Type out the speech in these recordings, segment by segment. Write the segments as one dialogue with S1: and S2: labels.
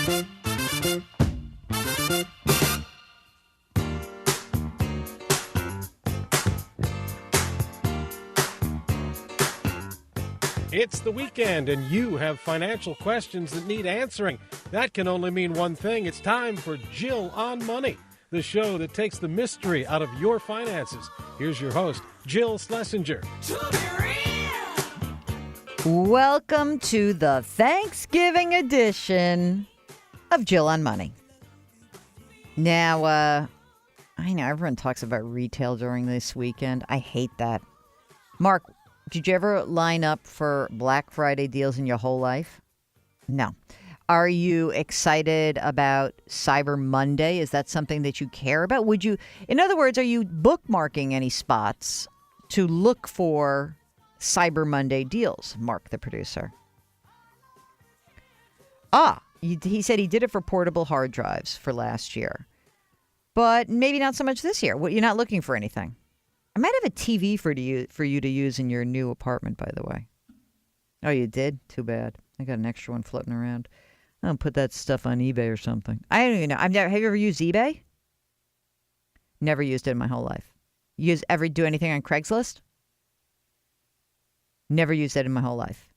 S1: It's the weekend, and you have financial questions that need answering. That can only mean one thing. It's time for Jill on Money, the show that takes the mystery out of your finances. Here's your host, Jill Schlesinger.
S2: Welcome to the Thanksgiving edition of Jill on Money. Now, I know everyone talks about retail during this weekend. I hate that. Mark, did you ever line up for Black Friday deals in your whole life? No. Are you excited about Cyber Monday? Is that something that you care about? Would you, in other words, are you bookmarking any spots to look for Cyber Monday deals? Mark, the producer. He said he did it for portable hard drives for last year, but maybe not so much this year. You're not looking for anything. I might have a TV for you to use in your new apartment, by the way. Oh, you did? Too bad. I got an extra one floating around. I'll put that stuff on eBay or something. I don't even know. Have you ever used eBay? Never used it in my whole life. Ever do anything on Craigslist? Never used it in my whole life.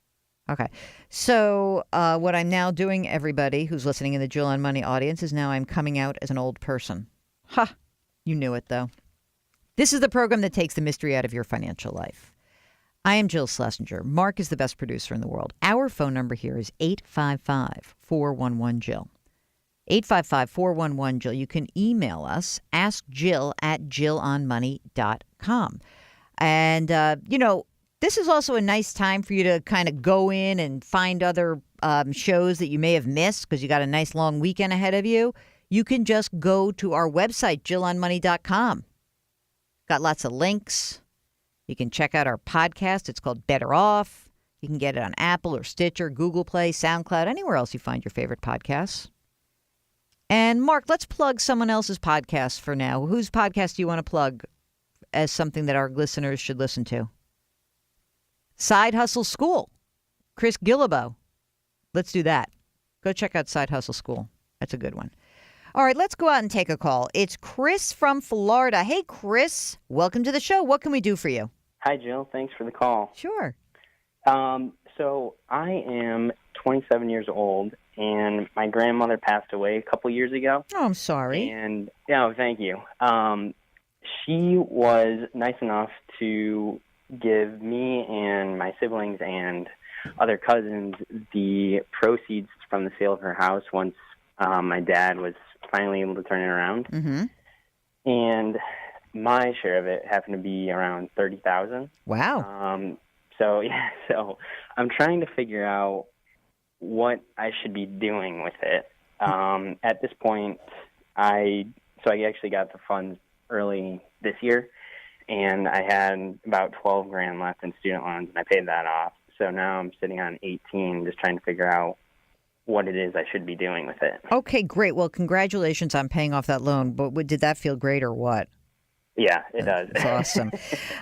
S2: Okay. So what I'm now doing, everybody who's listening in the Jill on Money audience, is now I'm coming out as an old person. Ha! You knew it, though. This is the program that takes the mystery out of your financial life. I am Jill Schlesinger. Mark is the best producer in the world. Our phone number here is 855-411-JILL. 855-411-JILL. You can email us, askjill@jillonmoney.com. And, this is also a nice time for you to kind of go in and find other shows that you may have missed because you got a nice long weekend ahead of you. You can just go to our website, jillonmoney.com. Got lots of links. You can check out our podcast. It's called Better Off. You can get it on Apple or Stitcher, Google Play, SoundCloud, anywhere else you find your favorite podcasts. And Mark, let's plug someone else's podcast for now. Whose podcast do you want to plug as something that our listeners should listen to? Side Hustle School. Chris Guillebeau. Let's do that. Go check out Side Hustle School. That's a good one. All right, let's go out and take a call. It's Chris from Florida. Hey, Chris, welcome to the show. What can we do for you?
S3: Hi, Jill. Thanks for the call.
S2: Sure.
S3: So I am 27 years old, and my grandmother passed away a couple years ago.
S2: Oh, I'm sorry.
S3: And, thank you. She was nice enough to give me and my siblings and other cousins the proceeds from the sale of her house once my dad was finally able to turn it around.
S2: Mm-hmm.
S3: And my share of it happened to be around $30,000.
S2: Wow.
S3: So I'm trying to figure out what I should be doing with it. At this point, I actually got the funds early this year, and I had about $12,000 left in student loans, and I paid that off. So now I'm sitting on 18, just trying to figure out what it is I should be doing with it.
S2: Okay, great. Well, congratulations on paying off that loan. But did that feel great or what?
S3: Yeah, it does.
S2: That's awesome.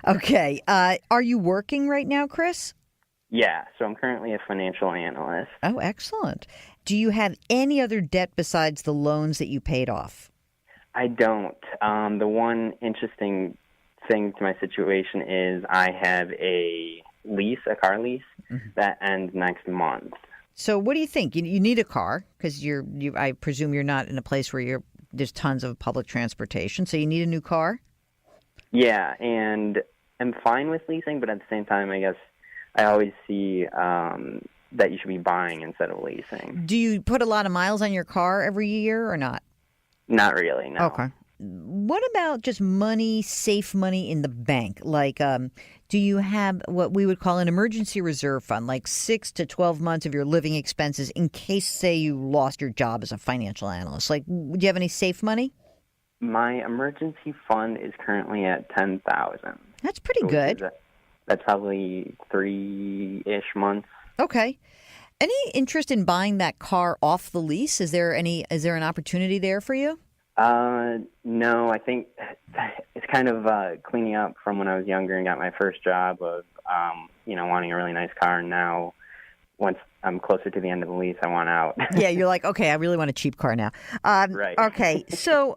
S2: Okay. Are you working right now, Chris?
S3: Yeah, so I'm currently a financial analyst.
S2: Oh, excellent. Do you have any other debt besides the loans that you paid off?
S3: I don't. The one interesting thing to my situation is I have a car lease, that ends next month.
S2: So what do you think? You need a car because I presume you're not in a place where there's tons of public transportation, so you need a new car?
S3: Yeah, and I'm fine with leasing, but at the same time, I guess I always see that you should be buying instead of leasing.
S2: Do you put a lot of miles on your car every year or not?
S3: Not really, no.
S2: Okay. What about just money, safe money in the bank? Like, do you have what we would call an emergency reserve fund, like 6 to 12 months of your living expenses in case, say, you lost your job as a financial analyst? Like, do you have any safe money?
S3: My emergency fund is currently at $10,000.
S2: That's pretty good.
S3: That's probably 3-ish months.
S2: Okay. Any interest in buying that car off the lease? Is there an opportunity there for you?
S3: No, I think it's kind of cleaning up from when I was younger and got my first job of, wanting a really nice car. And now once I'm closer to the end of the lease, I want out.
S2: Yeah, you're like, okay, I really want a cheap car now.
S3: Right.
S2: Okay, so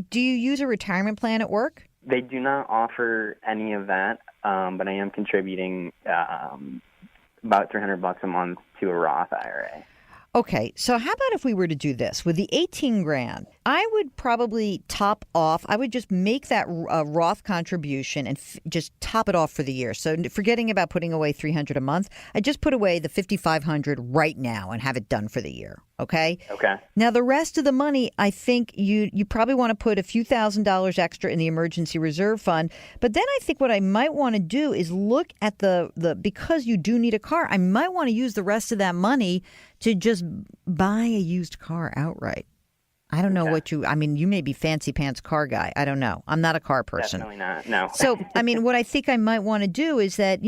S2: do you use a retirement plan at work?
S3: They do not offer any of that, but I am contributing about $300 a month to a Roth IRA.
S2: Okay, so how about if we were to do this with the 18 grand? I would probably top off. I would just make that Roth contribution and just top it off for the year. So forgetting about putting away $300 a month, I just put away the $5,500 right now and have it done for the year. Okay.
S3: Okay.
S2: Now the rest of the money, I think you probably want to put a few $1,000s extra in the emergency reserve fund. But then I think what I might want to do is look at the because you do need a car, I might want to use the rest of that money to just buy a used car outright. I don't know I mean, you may be fancy pants car guy. I don't know. I'm not a car person.
S3: Definitely not. No.
S2: So, I mean, what I think I might want to do is that,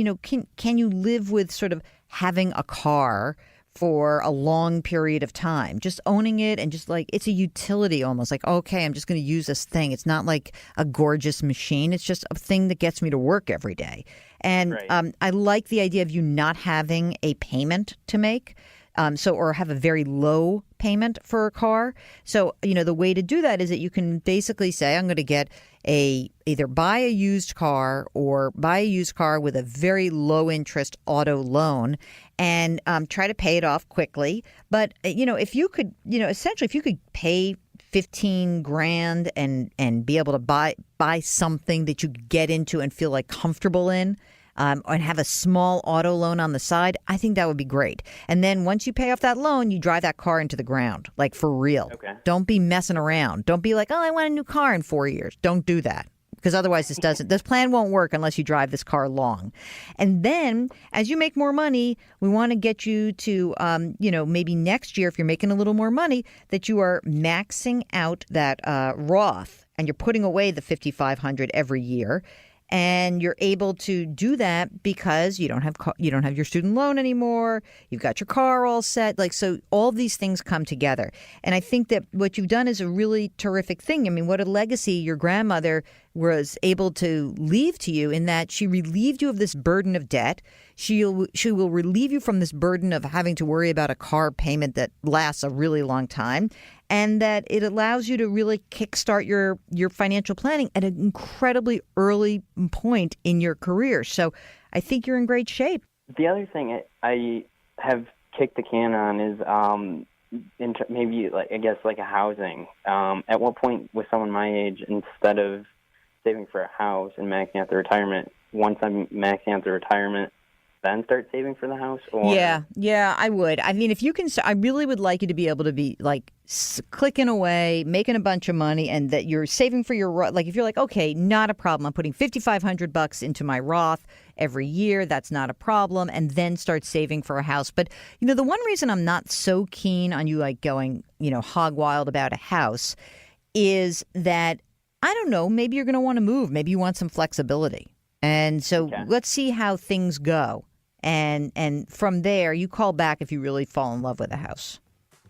S2: can you live with sort of having a car for a long period of time, just owning it and just like it's a utility almost like, okay, I'm just going to use this thing. It's not like a gorgeous machine. It's just a thing that gets me to work every day. And
S3: right.
S2: I like the idea of you not having a payment to make. Or have a very low payment for a car. So, the way to do that is that you can basically say, I'm going to get either buy a used car or buy a used car with a very low interest auto loan and try to pay it off quickly. But, if you could, essentially, if you could pay 15 grand and be able to buy something that you could get into and feel like comfortable in, and have a small auto loan on the side, I think that would be great. And then once you pay off that loan, you drive that car into the ground, like for real.
S3: Okay.
S2: Don't be messing around. Don't be like, oh, I want a new car in 4 years. Don't do that. Because otherwise this plan won't work unless you drive this car long. And then as you make more money, we want to get you to, maybe next year, if you're making a little more money, that you are maxing out that Roth and you're putting away the $5,500 every year. And you're able to do that because you don't have your student loan anymore. You've got your car all set. So all these things come together. And I think that what you've done is a really terrific thing. I mean, what a legacy your grandmother was able to leave to you in that she relieved you of this burden of debt. She will relieve you from this burden of having to worry about a car payment that lasts a really long time, and that it allows you to really kickstart your financial planning at an incredibly early point in your career. So I think you're in great shape.
S3: The other thing I have kicked the can on is maybe like a housing. At what point with someone my age, instead of saving for a house and maxing out the retirement, once I'm maxing out the retirement, then start saving for the house? Or...
S2: Yeah, I would. I mean, if you can, I really would like you to be able to be like clicking away, making a bunch of money, and that you're saving for your, like if you're like, okay, not a problem. I'm putting $5,500 into my Roth every year. That's not a problem. And then start saving for a house. But, the one reason I'm not so keen on you like going, hog wild about a house is that, I don't know, maybe you're going to want to move. Maybe you want some flexibility. And so Let's see how things go. And from there, you call back if you really fall in love with a house.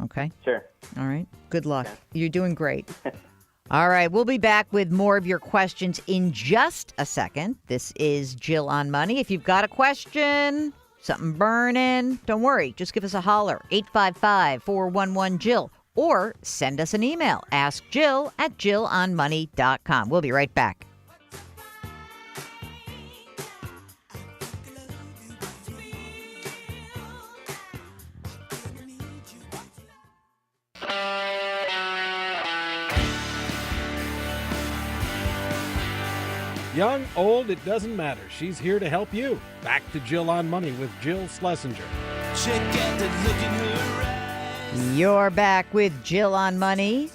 S2: Okay?
S3: Sure.
S2: All right. Good luck. Okay. You're doing great. All right. We'll be back with more of your questions in just a second. This is Jill on Money. If you've got a question, something burning, don't worry. Just give us a holler. 855-411-JILL. Or send us an email. AskJill@JillOnMoney.com. We'll be right back.
S1: Young, old, it doesn't matter. She's here to help you. Back to Jill on Money with Jill Schlesinger.
S4: Check out the look in her eyes.
S2: You're back with Jill on Money.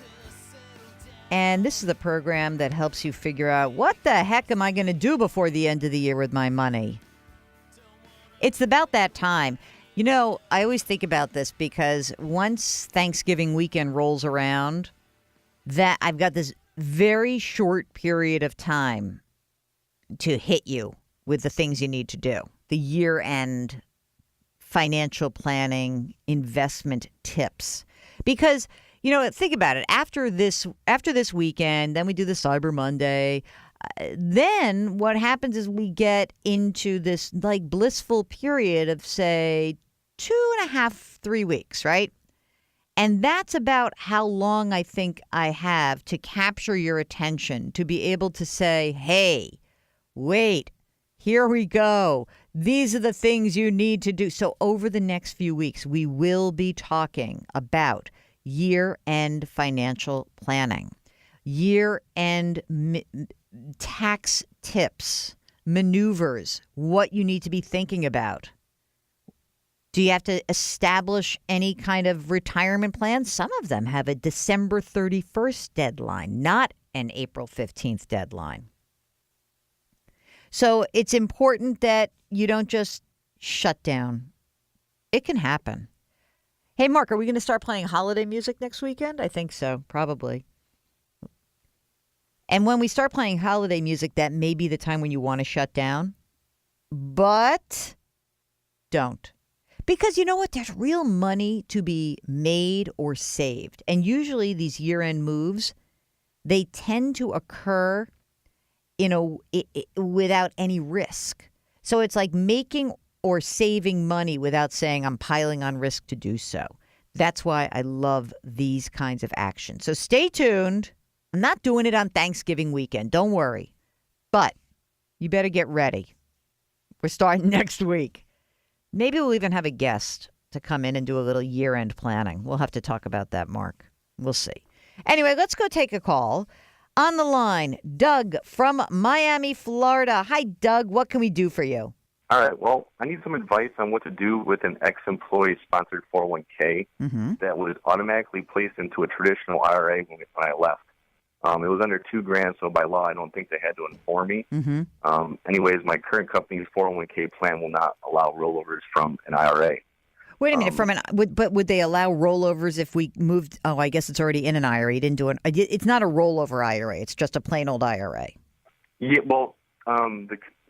S2: And this is the program that helps you figure out what the heck am I going to do before the end of the year with my money? It's about that time. I always think about this because once Thanksgiving weekend rolls around, that I've got this very short period of time to hit you with the things you need to do. The year-end financial planning, investment tips. Because, think about it. After this weekend, then we do the Cyber Monday. Then what happens is we get into this like blissful period of, say, 2.5, 3 weeks, right? And that's about how long I think I have to capture your attention, to be able to say, hey, wait, here we go. These are the things you need to do. So over the next few weeks, we will be talking about year-end financial planning, year-end tax tips, maneuvers, what you need to be thinking about. Do you have to establish any kind of retirement plan? Some of them have a December 31st deadline, not an April 15th deadline. So it's important that you don't just shut down. It can happen. Hey, Mark, are we going to start playing holiday music next weekend? I think so, probably. And when we start playing holiday music, that may be the time when you want to shut down. But don't. Because you know what? There's real money to be made or saved. And usually these year-end moves, they tend to occur without any risk. So it's like making or saving money without saying I'm piling on risk to do so. That's why I love these kinds of actions. So stay tuned. I'm not doing it on Thanksgiving weekend. Don't worry. But you better get ready. We're starting next week. Maybe we'll even have a guest to come in and do a little year-end planning. We'll have to talk about that, Mark. We'll see. Anyway, let's go take a call. On the line, Doug from Miami, Florida. Hi, Doug. What can we do for you?
S5: All right. Well, I need some advice on what to do with an ex-employee sponsored 401k that was automatically placed into a traditional IRA when I left. It was under $2,000, so by law, I don't think they had to inform me. Anyways, my current company's 401k plan will not allow rollovers from an IRA.
S2: Wait a minute. But would they allow rollovers if we moved? Oh, I guess it's already in an IRA. You didn't do it. It's not a rollover IRA. It's just a plain old IRA.
S5: Yeah. Well,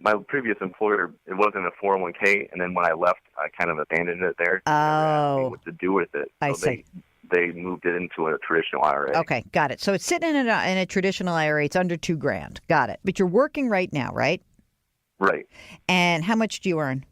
S5: my previous employer, it wasn't a 401k, and then when I left, I kind of abandoned it there.
S2: Oh.
S5: They never asked me what to do with it.
S2: I see.
S5: They moved it into a traditional IRA.
S2: Okay, got it. So it's sitting in a traditional IRA. It's under $2,000. Got it. But you're working right now, right?
S5: Right.
S2: And how much do you earn?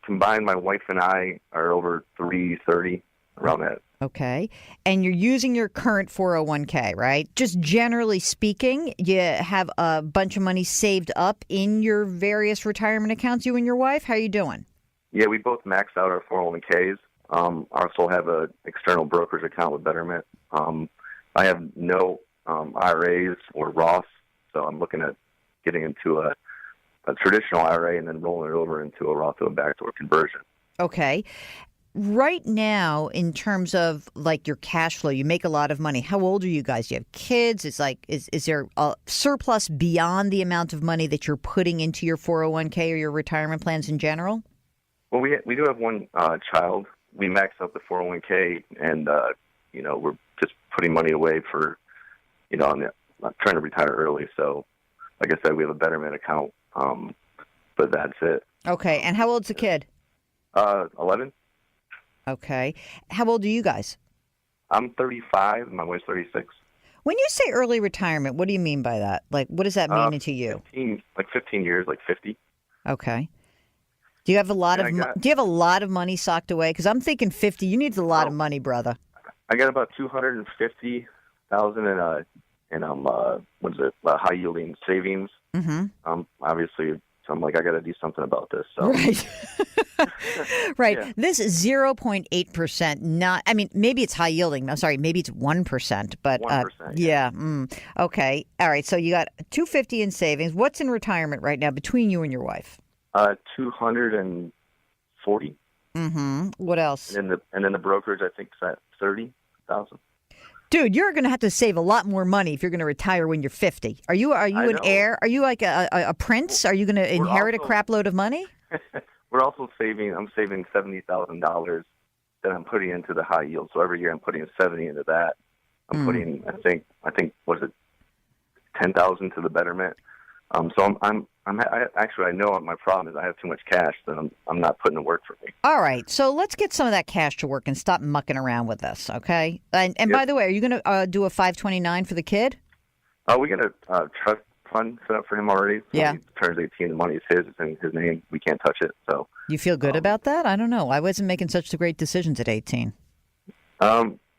S5: Combined, my wife and I are over $330, around that.
S2: Okay. And you're using your current 401k, right? Just generally speaking, you have a bunch of money saved up in your various retirement accounts, you and your wife? How are you doing?
S5: Yeah, we both maxed out our 401ks. I also have an external brokerage account with Betterment. I have no IRAs or Roths, so I'm looking at getting into a traditional IRA and then rolling it over into a Roth to a backdoor conversion. Okay.
S2: Right now, in terms of like your cash flow, you make a lot of money. How old are you guys? Do you have kids? Is there a surplus beyond the amount of money that you're putting into your 401k or your retirement plans in general?
S5: Well, we do have one child. We maxed out the 401k, and we're just putting money away for, I'm trying to retire early. So, like I said, we have a Betterment account, but that's it.
S2: Okay, and how old's the kid?
S5: 11.
S2: Okay, how old are you guys?
S5: I'm 35. My wife's 36.
S2: When you say early retirement, what do you mean by that? Like, what does that mean to you?
S5: 15 years, like 50.
S2: Okay. Do you have a lot of money socked away? Because I'm thinking 50. You need a lot of money, brother.
S5: I got about $250,000 in high yielding savings. Mm-hmm. Obviously, so I'm like, I got to do something about this. So.
S2: Right. Right.
S5: Yeah.
S2: This is 0.8%. Maybe it's high yielding. I'm sorry. Maybe it's 1%. But
S5: 1%.
S2: Yeah. Okay. All right. So you got $250 in savings. What's in retirement right now between you and your wife?
S5: 240.
S2: Mm-hmm. What else?
S5: And then the brokerage, I think, is at 30,000.
S2: Dude, you're going to have to save a lot more money if you're going to retire when you're 50. Are you an heir? Are you like a prince? Are you going to inherit a crap load of money?
S5: We're also saving. I'm saving $70,000 that I'm putting into the high yield. So every year I'm putting 70 into that. I'm putting, I think, was it 10,000 to the Betterment. So I know what my problem is. I have too much cash that I'm not putting to work for me.
S2: All right. So let's get some of that cash to work and stop mucking around with this, okay? And
S5: Yep.
S2: By the way, are you going to do a 529 for the kid?
S5: We got a trust fund set up for him already. So
S2: Yeah.
S5: When he turns 18, the money is his. It's in his name. We can't touch it. So
S2: You feel good about that? I don't know. I wasn't making such great decisions at 18.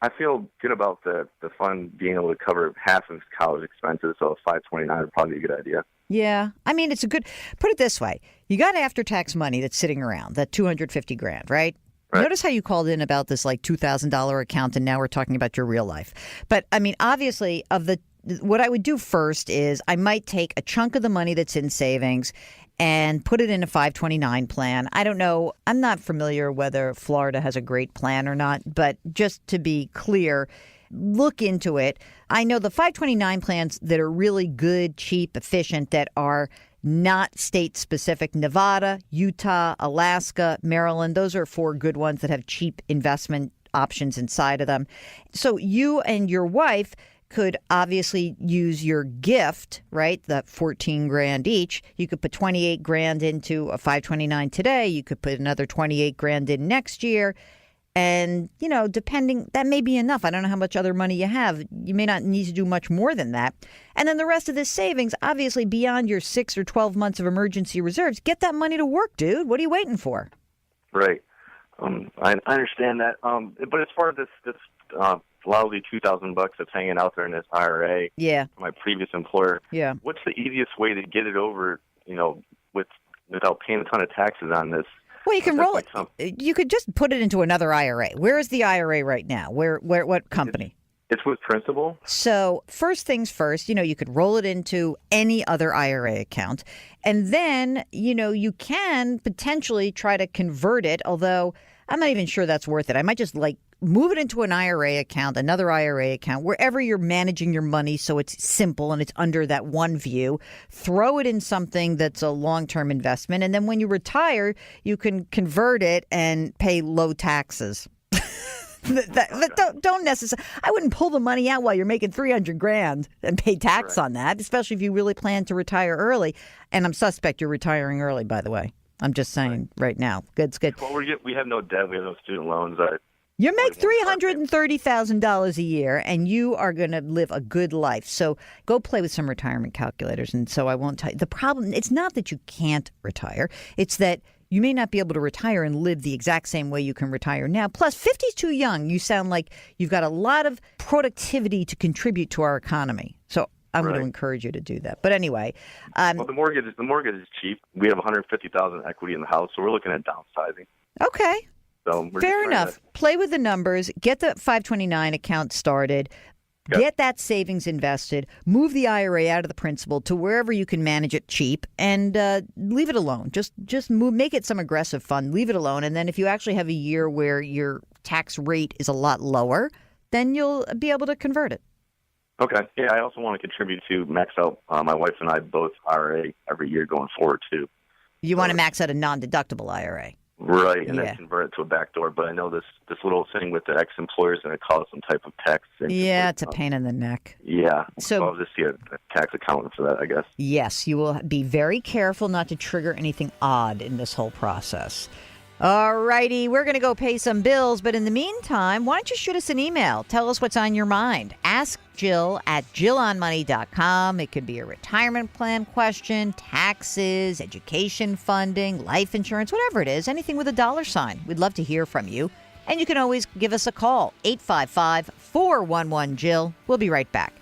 S5: I feel good about the fund being able to cover half of his college expenses. So 529 would probably be a good idea.
S2: Yeah. I mean, it's a good, put it this way. You got after-tax money that's sitting around, that $250,000, right?
S5: Right.
S2: Notice how you called in about this like $2,000 account, and now we're talking about your real life. But I mean, obviously, what I would do first is I might take a chunk of the money that's in savings and put it in a 529 plan. I don't know. I'm not familiar whether Florida has a great plan or not, but just to be clear, look into it. I know the 529 plans that are really good, cheap, efficient, that are not state specific. Nevada, Utah, Alaska, Maryland, those are 4 good ones that have cheap investment options inside of them. So you and your wife could obviously use your gift, right? The 14 grand each. You could put 28 grand into a 529 today. You could put another 28 grand in next year. And, you know, depending, that may be enough. I don't know how much other money you have. You may not need to do much more than that. And then the rest of this savings, obviously beyond your 6 or 12 months of emergency reserves, get that money to work, dude. What are you waiting for?
S5: Right. I understand that. But as far as this lousy $2,000 that's hanging out there in this IRA,
S2: Yeah.
S5: from my previous employer,
S2: Yeah.
S5: what's the easiest way to get it over, without paying a ton of taxes on this?
S2: Well, you can
S5: That's
S2: roll
S5: like
S2: it. You could just put it into another IRA. Where is the IRA right now? What company?
S5: It's with Principal.
S2: So first things first, you could roll it into any other IRA account. And then, you can potentially try to convert it, although I'm not even sure that's worth it. I might just move it into an IRA account, another IRA account, wherever you're managing your money so it's simple and it's under that one view. Throw it in something that's a long-term investment. And then when you retire, you can convert it and pay low taxes. Don't necessarily. I wouldn't pull the money out while you're making 300 grand and pay tax on that, especially if you really plan to retire early. And I'm suspect you're retiring early, by the way. I'm just saying right now. Good's good.
S5: Well, we have no debt. We have no student loans.
S2: You make $330,000 a year, and you are going to live a good life. So go play with some retirement calculators. And so I won't tell you. The problem, it's not that you can't retire. It's that you may not be able to retire and live the exact same way you can retire now. Plus, 50 is too young. You sound like you've got a lot of productivity to contribute to our economy. So I'm going to encourage you to do that. But anyway.
S5: Well, the mortgage is cheap. We have $150,000 equity in the house, so we're looking at downsizing.
S2: Okay.
S5: So
S2: fair enough. Play with the numbers. Get the 529 account started. Yep. Get that savings invested. Move the IRA out of the principal to wherever you can manage it cheap, and leave it alone. Just move. Make it some aggressive fund. Leave it alone. And then if you actually have a year where your tax rate is a lot lower, then you'll be able to convert it.
S5: Okay. Yeah, I also want to contribute to max out my wife and I both IRA every year going forward too.
S2: You want to max out a non-deductible IRA.
S5: Right, and then convert it to a backdoor. But I know this little thing with the ex-employer is going to cause some type of tax.
S2: Yeah, it's a pain in the neck.
S5: Yeah, so I'll just see a tax accountant for that, I guess.
S2: Yes, you will be very careful not to trigger anything odd in this whole process. All righty, we're going to go pay some bills, but in the meantime, why don't you shoot us an email? Tell us what's on your mind. Ask Jill at JillOnMoney.com. It could be a retirement plan question, taxes, education funding, life insurance, whatever it is, anything with a dollar sign. We'd love to hear from you. And you can always give us a call, 855-411-JILL. We'll be right back.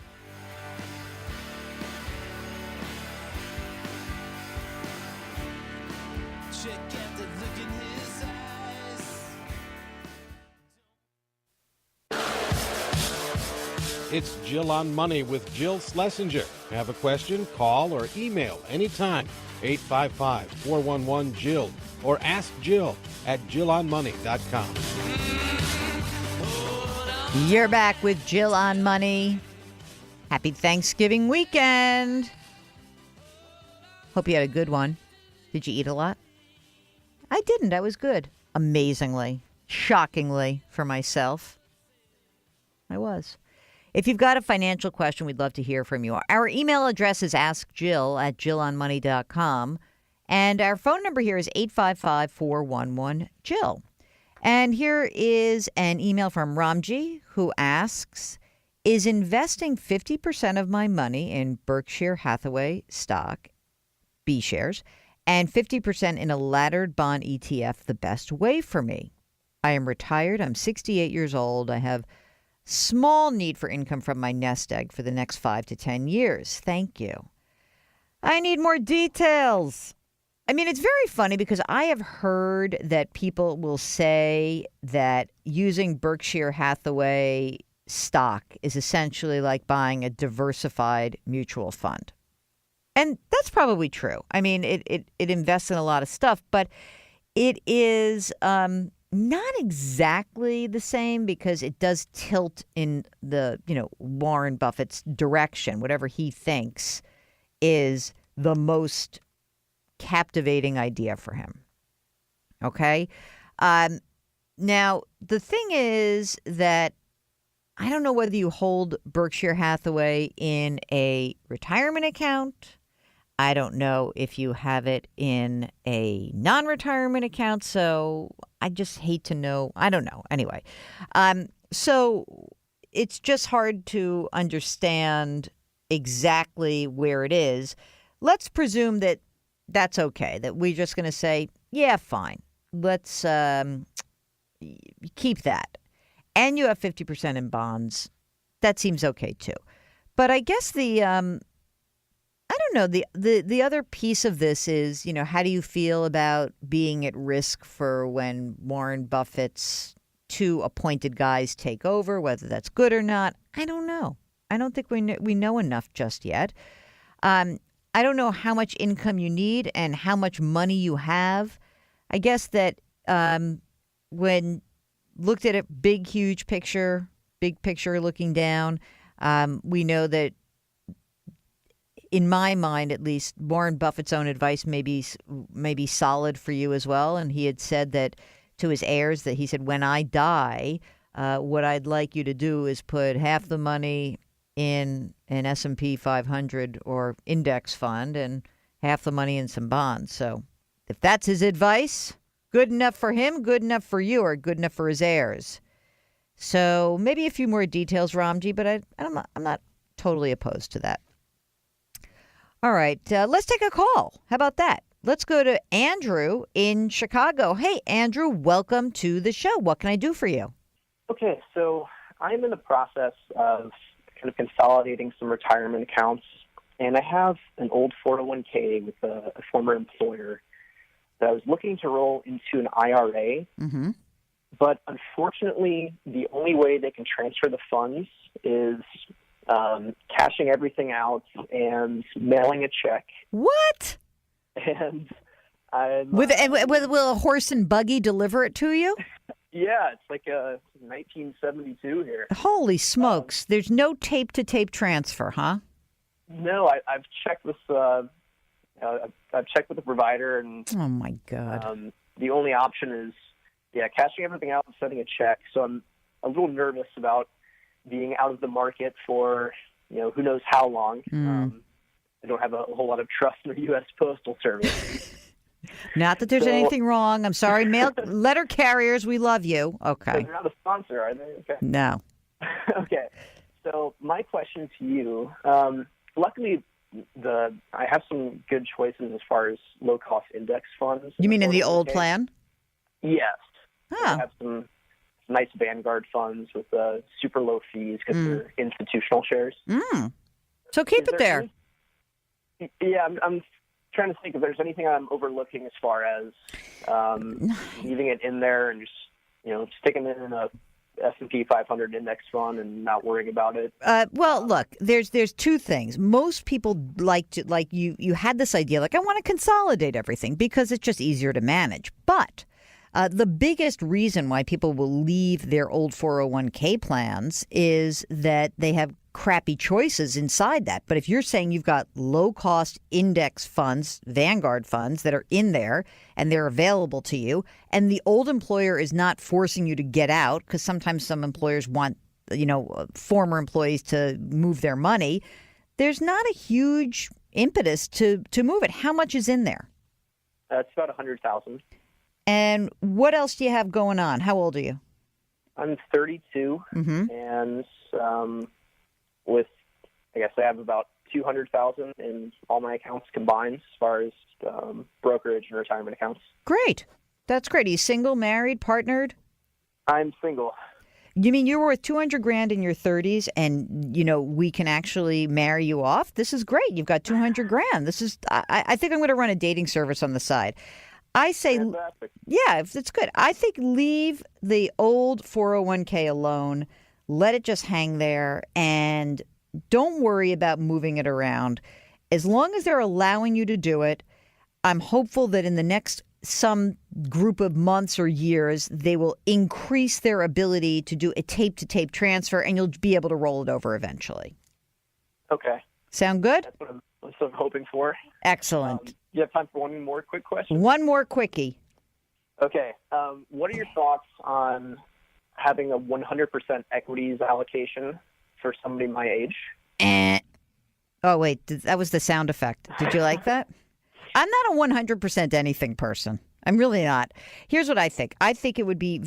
S1: It's Jill on Money with Jill Schlesinger. Have a question? Call or email anytime. 855-411-JILL or ask Jill at JillOnMoney.com.
S2: You're back with Jill on Money. Happy Thanksgiving weekend. Hope you had a good one. Did you eat a lot? I didn't. I was good. Amazingly, shockingly for myself. I was. If you've got a financial question, we'd love to hear from you. Our email address is askjill at JillOnMoney.com. And our phone number here is 855-411-JILL. And here is an email from Ramji who asks, is investing 50% of my money in Berkshire Hathaway stock, B shares, and 50% in a laddered bond ETF the best way for me? I am retired. I'm 68 years old. I have small need for income from my nest egg for the next 5 to 10 years. Thank you. I need more details. I mean, it's very funny because I have heard that people will say that using Berkshire Hathaway stock is essentially like buying a diversified mutual fund. And that's probably true. I mean, it invests in a lot of stuff, but it is not exactly the same because it does tilt in the, Warren Buffett's direction, whatever he thinks is the most captivating idea for him. Okay? Now, the thing is that I don't know whether you hold Berkshire Hathaway in a retirement account. I don't know if you have it in a non-retirement account, so I just hate to know. I don't know. Anyway, so it's just hard to understand exactly where it is. Let's presume that that's okay, that we're just going to say, yeah, fine. Let's keep that. And you have 50% in bonds. That seems okay, too. But I guess the I don't know. The other piece of this is, how do you feel about being at risk for when Warren Buffett's 2 appointed guys take over, whether that's good or not? I don't know. I don't think we know enough just yet. I don't know how much income you need and how much money you have. I guess that when looked at it big picture looking down, we know that, in my mind, at least, Warren Buffett's own advice may be solid for you as well. And he had said that to his heirs that he said, when I die, what I'd like you to do is put half the money in an S&P 500 or index fund and half the money in some bonds. So if that's his advice, good enough for him, good enough for you, or good enough for his heirs. So maybe a few more details, Ramji, but I'm not totally opposed to that. All right, let's take a call. How about that? Let's go to Andrew in Chicago. Hey, Andrew, welcome to the show. What can I do for you?
S6: Okay, so I'm in the process of kind of consolidating some retirement accounts, and I have an old 401k with a former employer that I was looking to roll into an IRA. Mm-hmm. But unfortunately, the only way they can transfer the funds is cashing everything out and mailing a check.
S2: What?
S6: And
S2: will a horse and buggy deliver it to you?
S6: Yeah, it's like a 1972 here.
S2: Holy smokes! There's no tape-to-tape transfer, huh?
S6: No, I've checked with I've checked with the provider, and
S2: oh my God,
S6: the only option is cashing everything out and sending a check. So I'm a little nervous about being out of the market for who knows how long. I don't have a whole lot of trust in the U.S. Postal Service.
S2: Not that there's anything wrong. I'm sorry. Letter carriers, we love you. Okay.
S6: They're not a sponsor, are they? Okay.
S2: No.
S6: Okay. So my question to you, luckily, I have some good choices as far as low-cost index funds.
S2: You mean in the old plan?
S6: Yes.
S2: Huh.
S6: I have some nice Vanguard funds with super low fees because they're institutional shares.
S2: So keep it there.
S6: I'm trying to think if there's anything I'm overlooking as far as leaving it in there and just sticking it in a S&P 500 index fund and not worrying about it.
S2: Well, look, there's 2 things. Most people you had this idea, I want to consolidate everything because it's just easier to manage. But the biggest reason why people will leave their old 401k plans is that they have crappy choices inside that. But if you're saying you've got low-cost index funds, Vanguard funds that are in there and they're available to you, and the old employer is not forcing you to get out, because sometimes some employers want, former employees to move their money, there's not a huge impetus to move it. How much is in there?
S6: It's about $100,000.
S2: And what else do you have going on? How old are you?
S6: I'm 32, and with, I guess I have about $200,000 in all my accounts combined as far as brokerage and retirement accounts.
S2: Great. That's great. Are you single, married, partnered?
S6: I'm single.
S2: You mean you were worth $200,000 in your 30s, and we can actually marry you off? This is great. You've got $200,000. This is. I think I'm going to run a dating service on the side. I say,
S6: Fantastic.
S2: yeah, it's good. I think leave the old 401k alone. Let it just hang there, and don't worry about moving it around. As long as they're allowing you to do it, I'm hopeful that in the next some group of months or years, they will increase their ability to do a tape-to-tape transfer, and you'll be able to roll it over eventually.
S6: Okay.
S2: Sound good?
S6: That's what I'm hoping for.
S2: Excellent.
S6: You have time for one more quick question?
S2: One more quickie.
S6: Okay. What are your thoughts on having a 100% equities allocation for somebody my age?
S2: Oh, wait. That was the sound effect. Did you like that? I'm not a 100% anything person. I'm really not. Here's what I think. I think it would be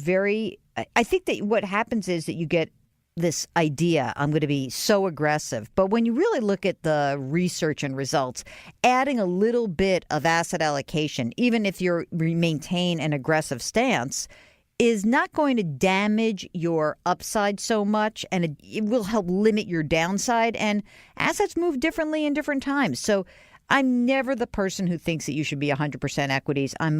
S2: I think that what happens is that you get this idea, I'm going to be so aggressive. But when you really look at the research and results, adding a little bit of asset allocation, even if you maintain an aggressive stance, is not going to damage your upside so much, and it will help limit your downside. And assets move differently in different times. So I'm never the person who thinks that you should be 100% equities. I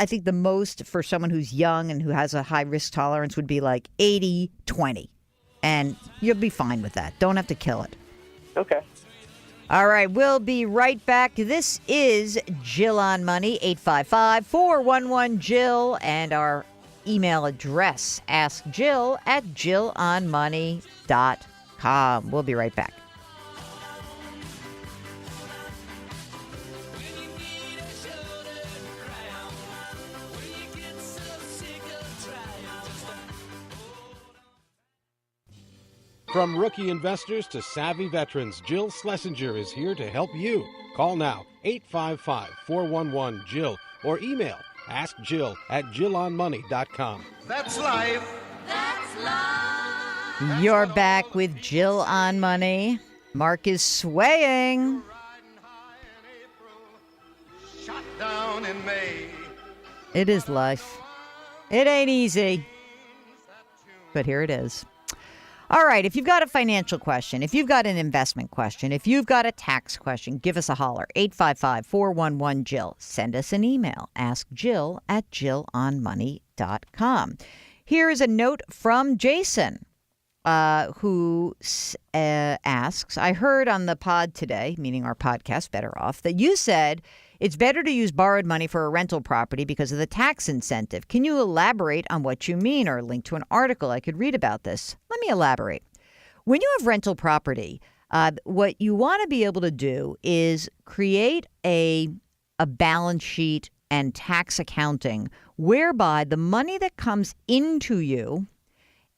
S2: think the most for someone who's young and who has a high risk tolerance would be like 80-20. And you'll be fine with that. Don't have to kill it.
S6: Okay.
S2: All right. We'll be right back. This is Jill on Money, 855-411-JILL. And our email address, askjill@jillonmoney.com. We'll be right back.
S1: From rookie investors to savvy veterans, Jill Schlesinger is here to help you. Call now, 855-411-JILL, or email askjill@jillonmoney.com.
S4: That's life. That's life.
S2: You're back with Jill on Money. Mark is swaying.
S4: Shot down in May.
S2: It is life. It ain't easy. But here it is. All right, if you've got a financial question, if you've got an investment question, if you've got a tax question, give us a holler, 855-411-JILL. Send us an email, askjill@jillonmoney.com. Here is a note from Jason, who asks, I heard on the pod today, meaning our podcast, Better Off, that you said it's better to use borrowed money for a rental property because of the tax incentive. Can you elaborate on what you mean, or link to an article I could read about this? Let me elaborate. When you have rental property, what you want to be able to do is create a balance sheet and tax accounting whereby the money that comes into you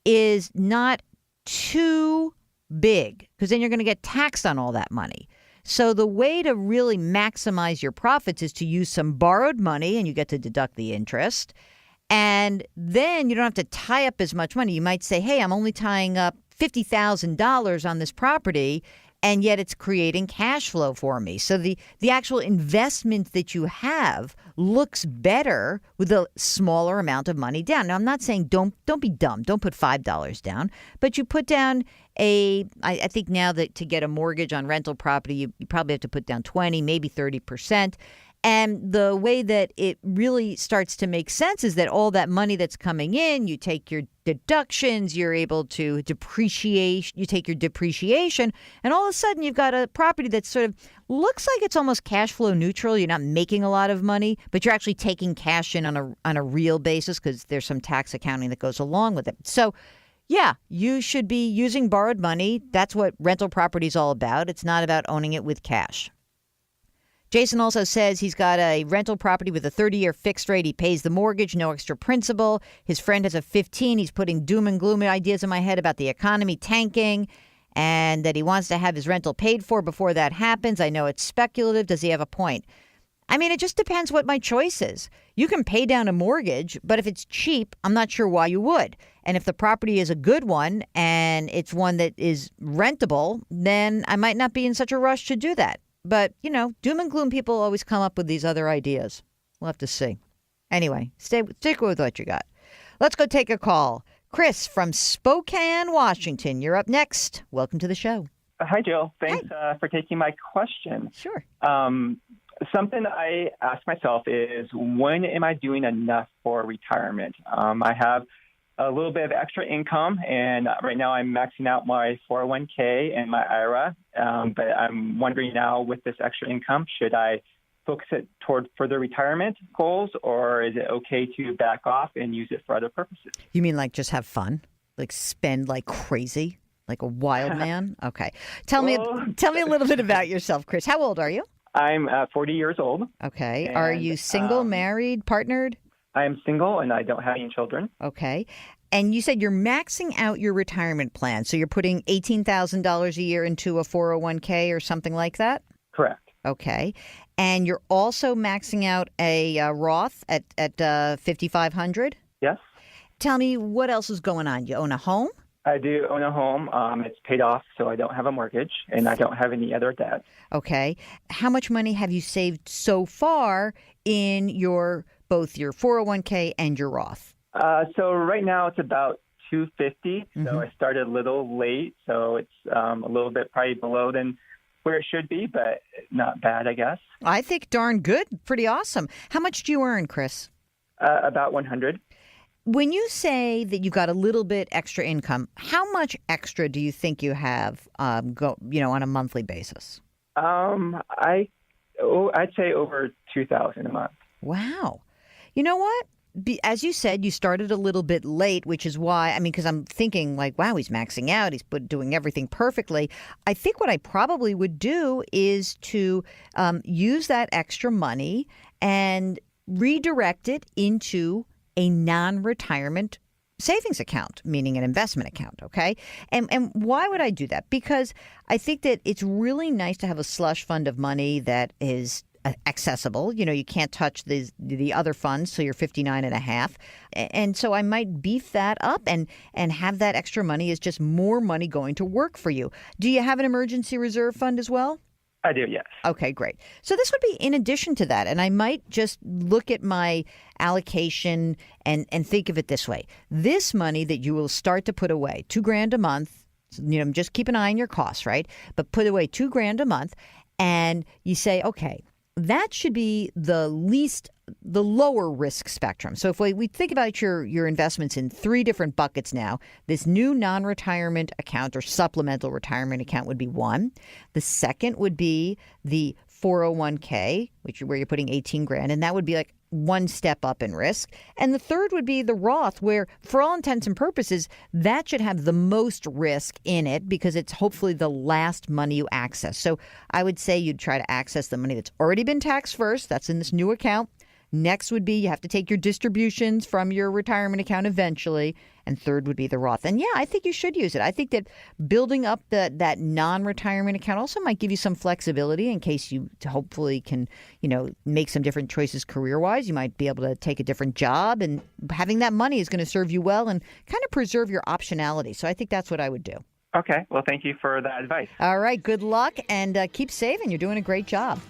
S2: is not too big, because then you're going to get taxed on all that money. So the way to really maximize your profits is to use some borrowed money, and you get to deduct the interest. And then you don't have to tie up as much money. You might say, hey, I'm only tying up $50,000 on this property, and yet it's creating cash flow for me. So the actual investment that you have looks better with a smaller amount of money down. Now, I'm not saying don't be dumb. Don't put $5 down, but you put down I think now that to get a mortgage on rental property, you probably have to put down 20, maybe 30%. And the way that it really starts to make sense is that all that money that's coming in, you take your deductions, you're able to depreciate, you take your depreciation, and all of a sudden you've got a property that sort of looks like it's almost cash flow neutral. You're not making a lot of money, but you're actually taking cash in on a real basis because there's some tax accounting that goes along with it. So yeah, you should be using borrowed money. That's what rental property is all about. It's not about owning it with cash. Jason also says he's got a rental property with a 30-year fixed rate. He pays the mortgage, no extra principal. His friend has a 15. He's putting doom and gloom ideas in my head about the economy tanking and that he wants to have his rental paid for before that happens. I know it's speculative. Does he have a point? I mean, it just depends what my choice is. You can pay down a mortgage, but if it's cheap, I'm not sure why you would. And if the property is a good one and it's one that is rentable, then I might not be in such a rush to do that. But, doom and gloom people always come up with these other ideas. We'll have to see. Anyway, stick with what you got. Let's go take a call. Chris from Spokane, Washington. You're up next. Welcome to the show.
S7: Hi, Jill. Thanks for taking my question.
S2: Sure.
S7: Something I ask myself is, when am I doing enough for retirement? I have a little bit of extra income, and right now I'm maxing out my 401k and my IRA. But I'm wondering now, with this extra income, should I focus it toward further retirement goals, or is it okay to back off and use it for other purposes?
S2: You mean like just have fun? Like spend like crazy? Like a wild man? Okay. Tell me a little bit about yourself, Chris. How old are you?
S7: I'm 40 years old.
S2: Okay.
S7: And,
S2: are you single, married, partnered?
S7: I am single, and I don't have any children.
S2: Okay. And you said you're maxing out your retirement plan. So you're putting $18,000 a year into a 401k or something like that?
S7: Correct.
S2: Okay. And you're also maxing out a Roth at 5,500?
S7: Yes.
S2: Tell me, what else is going on? You own a home?
S7: I do own a home. It's paid off, so I don't have a mortgage, and I don't have any other debt.
S2: Okay. How much money have you saved so far in both your 401k and your Roth?
S7: So right now it's about $250.
S2: Mm-hmm.
S7: So I started a little late, so it's a little bit probably below than where it should be, but not bad, I guess.
S2: I think darn good. Pretty awesome. How much do you earn, Chris?
S7: About 100.
S2: When you say that you got a little bit extra income, how much extra do you think you have on a monthly basis?
S7: I'd say over $2,000 a month.
S2: Wow. You know what? As you said, you started a little bit late, which is why, because I'm thinking like, wow, he's maxing out. He's doing everything perfectly. I think what I probably would do is to use that extra money and redirect it into a non-retirement savings account, meaning an investment account, okay? And why would I do that? Because I think that it's really nice to have a slush fund of money that is accessible. You can't touch the other funds till you're 59 and a half. And so I might beef that up and have that extra money as just more money going to work for you. Do you have an emergency reserve fund as well?
S7: I do, yes.
S2: Okay, great. So this would be in addition to that. And I might just look at my allocation and think of it this way. This money that you will start to put away, $2,000 a month, just keep an eye on your costs, right? But put away $2,000 a month, and you say, okay, that should be the lower risk spectrum. So if we think about your investments in three different buckets now, this new non-retirement account or supplemental retirement account would be one. The second would be the 401k, where you're putting $18,000, and that would be like one step up in risk. And the third would be the Roth, where for all intents and purposes, that should have the most risk in it because it's hopefully the last money you access. So I would say you'd try to access the money that's already been taxed first. That's in this new account. Next would be you have to take your distributions from your retirement account eventually. And third would be the Roth. And yeah, I think you should use it. I think that building up that non-retirement account also might give you some flexibility in case you hopefully can, make some different choices career-wise. You might be able to take a different job, and having that money is going to serve you well and kind of preserve your optionality. So I think that's what I would do.
S7: Okay. Well, thank you for that advice.
S2: All right. Good luck, and keep saving. You're doing a great job.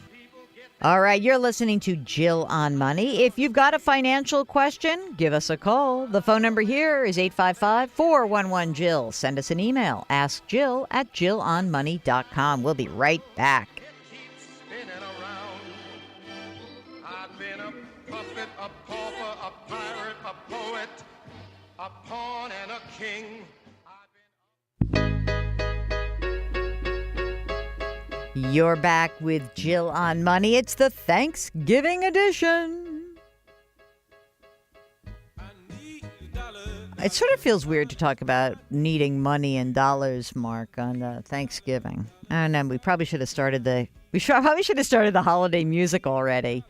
S2: All right, you're listening to Jill on Money. If you've got a financial question, give us a call. The phone number here is 855-411-JILL. Send us an email, askjill@jillonmoney.com. We'll be right back.
S4: It keeps spinning around. I've been a puppet, a pauper, a pirate, a poet, a pawn and a king.
S2: You're back with Jill on Money. It's the Thanksgiving edition. It sort of feels weird to talk about needing money in dollars, Mark, on Thanksgiving. I don't know. We probably should have started the holiday music already.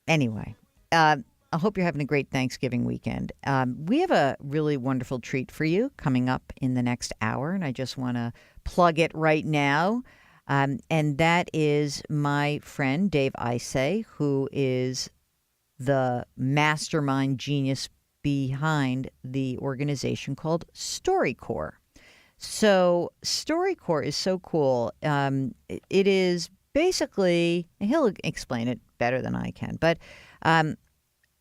S2: Anyway, I hope you're having a great Thanksgiving weekend. We have a really wonderful treat for you coming up in the next hour, and I just want to plug it right now. And that is my friend Dave Isay, who is the mastermind genius behind the organization called StoryCorps. So StoryCorps is so cool. It is basically, he'll explain it better than I can, but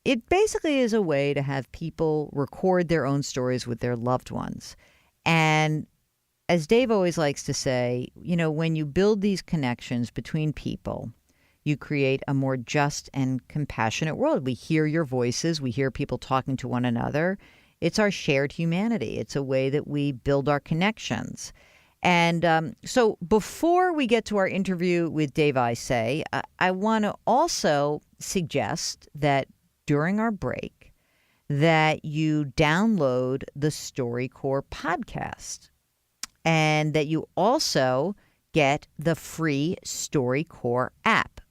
S2: it basically is a way to have people record their own stories with their loved ones. And as Dave always likes to say, when you build these connections between people, you create a more just and compassionate world. We hear your voices. We hear people talking to one another. It's our shared humanity. It's a way that we build our connections. And so before we get to our interview with Dave Isay, I want to also suggest that during our break that you download the StoryCorps podcast and that you also get the free StoryCorps app.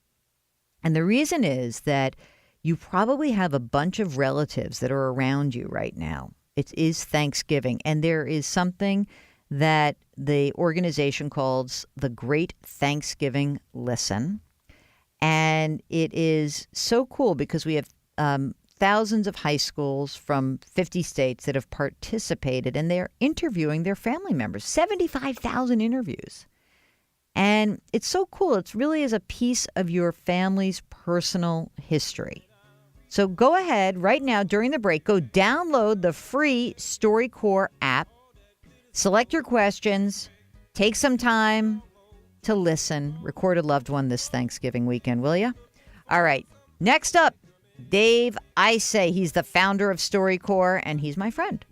S2: And the reason is that you probably have a bunch of relatives that are around you right now. It is Thanksgiving, and there is something that the organization calls the Great Thanksgiving Listen. And it is so cool because we have thousands of high schools from 50 states that have participated, and they're interviewing their family members, 75,000 interviews. And it's so cool. It really is a piece of your family's personal history. So go ahead right now during the break, go download the free StoryCorps app, select your questions, take some time to listen, record a loved one this Thanksgiving weekend, will you? All right. Next up, Dave Isay. He's the founder of StoryCorps, and he's my friend.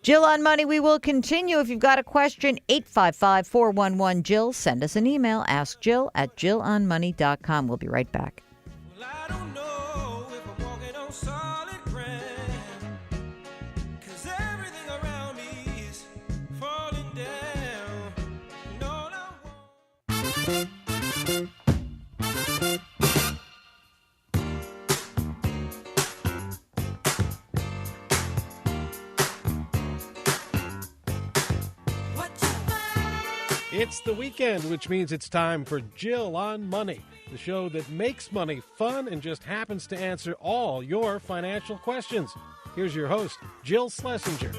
S2: Jill on Money, we will continue. If you've got a question, 855-411-JILL. Send us an email, askjill@jillonmoney.com. We'll be right back.
S8: Well, I don't know if I'm walking on solid ground, 'cause everything around me is falling down. And all I want.
S1: It's the weekend, which means it's time for Jill on Money, the show that makes money fun and just happens to answer all your financial questions. Here's your host, Jill Schlesinger.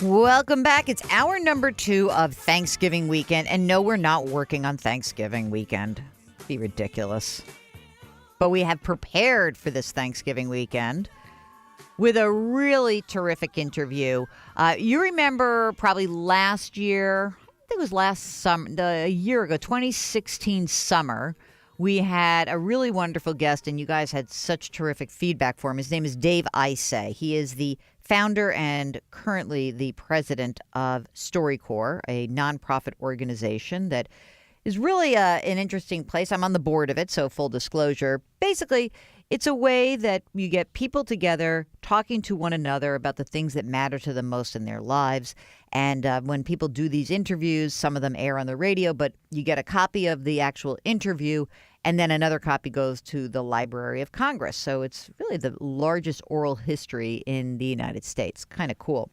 S2: Welcome back. It's hour number 2 of Thanksgiving weekend. And no, we're not working on Thanksgiving weekend. Be ridiculous. But we have prepared for this Thanksgiving weekend with a really terrific interview. You remember probably last year, I think it was last summer, a year ago, 2016 summer, we had a really wonderful guest, and you guys had such terrific feedback for him. His name is Dave Isay. He is the founder and currently the president of StoryCorps, a nonprofit organization that is really an interesting place. I'm on the board of it, so full disclosure. Basically, it's a way that you get people together talking to one another about the things that matter to them most in their lives. And when people do these interviews, some of them air on the radio, but you get a copy of the actual interview, and then another copy goes to the Library of Congress. So it's really the largest oral history in the United States. Kind of cool.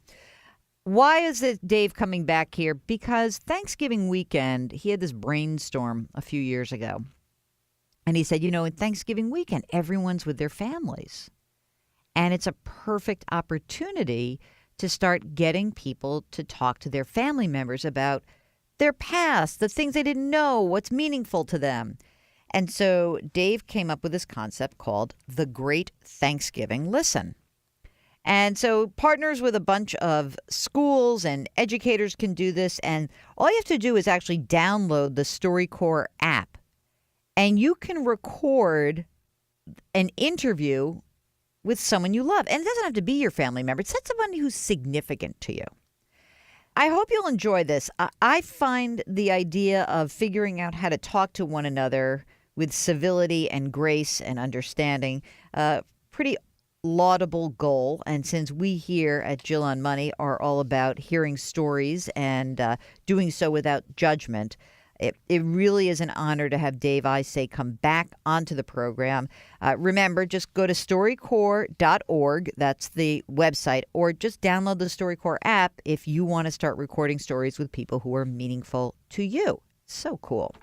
S2: Why is it Dave coming back here? Because Thanksgiving weekend, he had this brainstorm a few years ago. And he said, in Thanksgiving weekend, everyone's with their families. And it's a perfect opportunity to start getting people to talk to their family members about their past, the things they didn't know, what's meaningful to them. And so Dave came up with this concept called the Great Thanksgiving Listen. And so partners with a bunch of schools and educators can do this. And all you have to do is actually download the StoryCorps app. And you can record an interview with someone you love. And it doesn't have to be your family member. It's someone who's significant to you. I hope you'll enjoy this. I find the idea of figuring out how to talk to one another with civility and grace and understanding pretty laudable goal. And since we here at Jill on Money are all about hearing stories and doing so without judgment, it really is an honor to have Dave Isay come back onto the program. Remember, just go to StoryCorps.org. That's the website. Or just download the StoryCorps app if you want to start recording stories with people who are meaningful to you. So cool.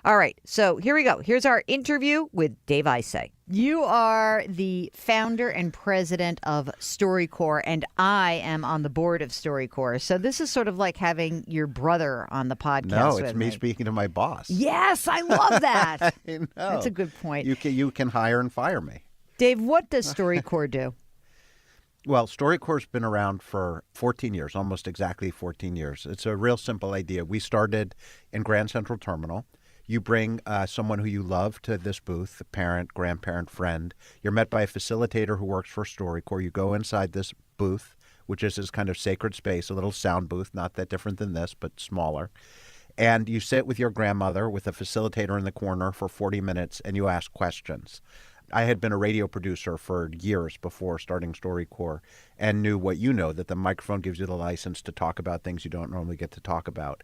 S2: All right, so here we go. Here's our interview with Dave Isay. You are the founder and president of StoryCorps, and I am on the board of StoryCorps. So this is sort of like having your brother on the podcast.
S9: No, it's
S2: with
S9: me speaking to my boss.
S2: Yes, I love that.
S9: I know.
S2: That's a good point.
S9: You can hire and fire me.
S2: Dave, what does StoryCorps do?
S9: Well, StoryCorps has been around for 14 years, almost exactly 14 years. It's a real simple idea. We started in Grand Central Terminal. You bring someone who you love to this booth, a parent, grandparent, friend. You're met by a facilitator who works for StoryCorps. You go inside this booth, which is this kind of sacred space, a little sound booth, not that different than this, but smaller. And you sit with your grandmother with a facilitator in the corner for 40 minutes, and you ask questions. I had been a radio producer for years before starting StoryCorps and knew what you know, that the microphone gives you the license to talk about things you don't normally get to talk about.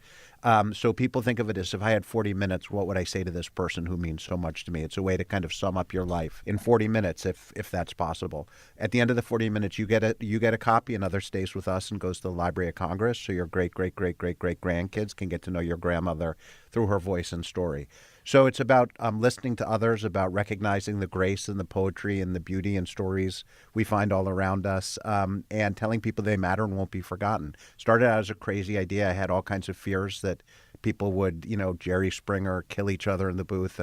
S9: So people think of it as, if I had 40 minutes, what would I say to this person who means so much to me? It's a way to kind of sum up your life in 40 minutes, if that's possible. At the end of the 40 minutes, you get a copy. Another stays with us and goes to the Library of Congress, so your great-great-great-great-great-grandkids can get to know your grandmother through her voice and story. So it's about listening to others, about recognizing the grace and the poetry and the beauty and stories we find all around us, and telling people they matter and won't be forgotten. Started out as a crazy idea. I had all kinds of fears that people would, Jerry Springer, kill each other in the booth.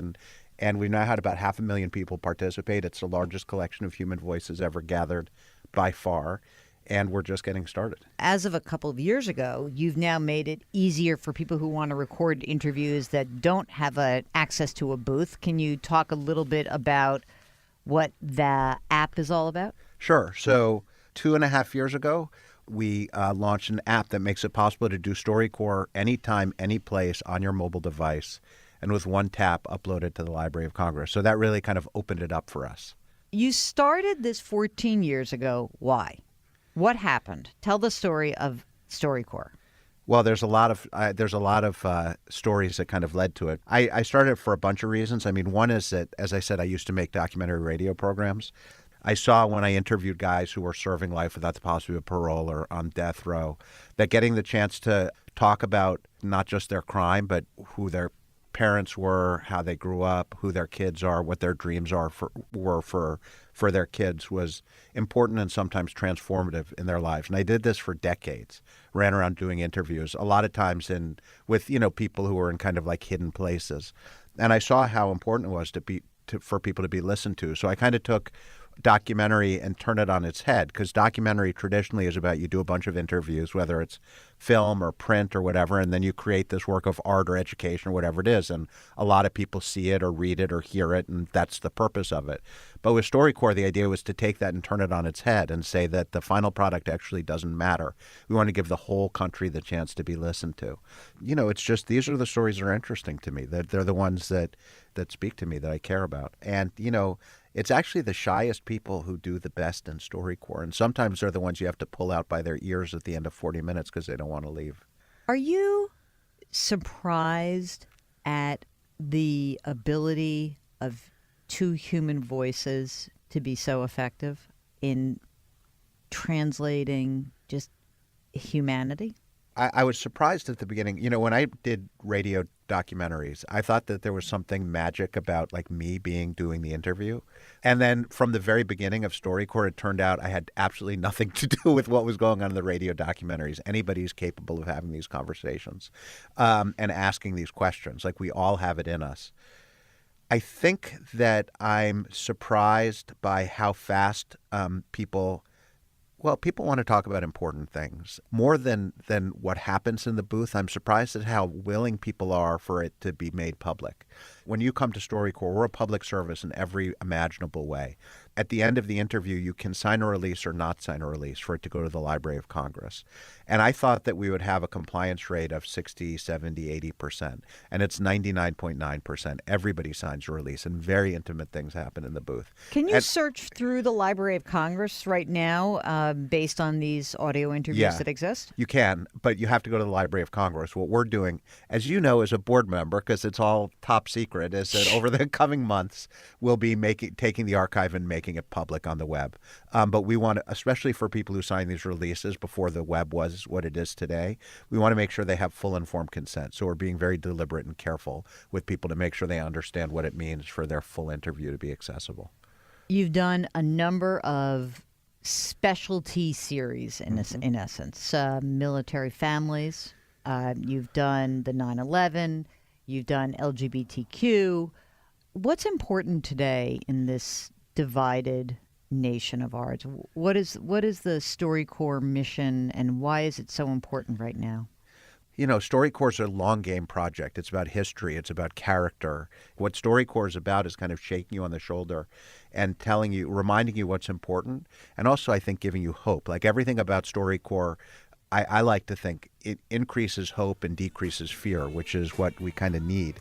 S9: And we've now had about 500,000 people participate. It's the largest collection of human voices ever gathered by far. And we're just getting started.
S2: As of a couple of years ago, you've now made it easier for people who want to record interviews that don't have access to a booth. Can you talk a little bit about what the app is all about?
S9: Sure. So 2.5 years ago, we launched an app that makes it possible to do StoryCorps anytime, any place on your mobile device, and with one tap, upload it to the Library of Congress. So that really kind of opened it up for us. You
S2: started this 14 years ago. Why? What happened? Tell the story of StoryCorps.
S9: Well, there's a lot of stories that kind of led to it. I started for a bunch of reasons. I mean, one is that, as I said, I used to make documentary radio programs. I saw when I interviewed guys who were serving life without the possibility of parole or on death row, that getting the chance to talk about not just their crime, but who their parents were, how they grew up, who their kids are, what their dreams were for their kids was important and sometimes transformative in their lives. And I did this for decades, ran around doing interviews, a lot of times with people who were in kind of like hidden places. And I saw how important it was for people to be listened to. So I kind of took documentary and turn it on its head, because documentary traditionally is about you do a bunch of interviews, whether it's film or print or whatever, and then you create this work of art or education or whatever it is, and a lot of people see it or read it or hear it, and that's the purpose of it. But with StoryCorps, the idea was to take that and turn it on its head and say that the final product actually doesn't matter. We want to give the whole country the chance to be listened to. It's just, these are the stories that are interesting to me, that they're the ones that speak to me, that I care about. And it's actually the shyest people who do the best in StoryCorps, and sometimes they're the ones you have to pull out by their ears at the end of 40 minutes because they don't want to leave.
S2: Are you surprised at the ability of two human voices to be so effective in translating just humanity?
S9: I was surprised at the beginning. When I did radio documentaries, I thought that there was something magic about like me doing the interview. And then from the very beginning of StoryCorps, it turned out I had absolutely nothing to do with what was going on in the radio documentaries. Anybody's capable of having these conversations and asking these questions. Like, we all have it in us. I think that I'm surprised by how fast people want to talk about important things. More than what happens in the booth, I'm surprised at how willing people are for it to be made public. When you come to StoryCorps, we're a public service in every imaginable way. At the end of the interview, you can sign a release or not sign a release for it to go to the Library of Congress. And I thought that we would have a compliance rate of 60, 70, 80%. And it's 99.9%. Everybody signs a release, and very intimate things happen in the booth.
S2: Can you search through the Library of Congress right now based on these audio interviews that exist?
S9: You can, but you have to go to the Library of Congress. What we're doing, as you know, as a board member, because it's all top secret, is that over the coming months, we'll be taking the archive and making making it public on the web. But we want to, especially for people who sign these releases before the web was what it is today, we want to make sure they have full informed consent. So we're being very deliberate and careful with people to make sure they understand what it means for their full interview to be accessible.
S2: You've done a number of specialty series in essence, military families. You've done the 9/11. You've done LGBTQ. What's important today in this divided nation of ours? What is the StoryCorps mission, and why is it so important right now?
S9: You know, StoryCorps is a long game project. It's about history. It's about character. What StoryCorps is about is kind of shaking you on the shoulder and telling you, reminding you what's important, and also I think giving you hope. Like everything about StoryCorps, I like to think it increases hope and decreases fear, which is what we kind of need.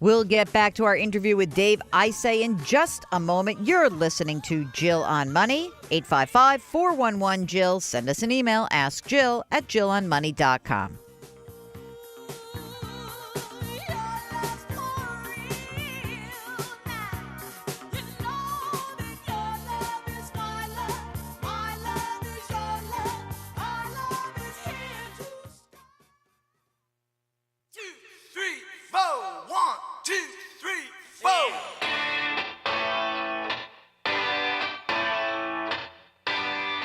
S2: We'll get back to our interview with Dave Isay in just a moment. You're listening to Jill on Money, 855-411-JILL. Send us an email, askjill@jillonmoney.com.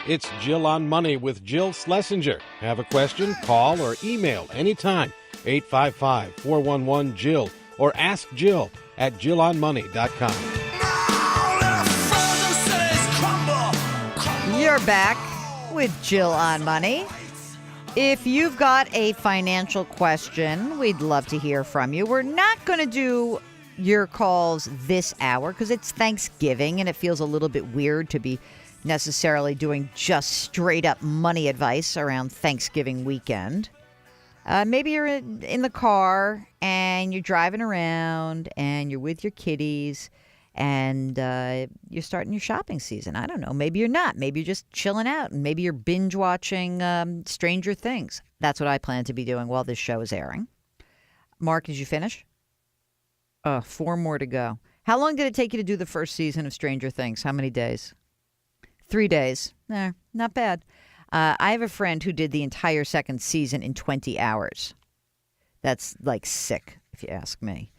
S1: It's Jill on Money with Jill Schlesinger. Have a question? Call or email anytime. 855-411-JILL or askjill@jillonmoney.com.
S2: You're back with Jill on Money. If you've got a financial question, we'd love to hear from you. We're not going to do your calls this hour because it's Thanksgiving and it feels a little bit weird to be necessarily doing just straight up money advice around Thanksgiving weekend. Maybe you're in the car and you're driving around and you're with your kiddies and you're starting your shopping season. I don't know. Maybe you're not. Maybe you're just chilling out and maybe you're binge watching Stranger Things. That's what I plan to be doing while this show is airing. Mark, did you finish? 4 more to go. How long did it take you to do the first season of Stranger Things? How many days? 3 days. Not bad. I have a friend who did the entire second season in 20 hours. That's like sick, if you ask me.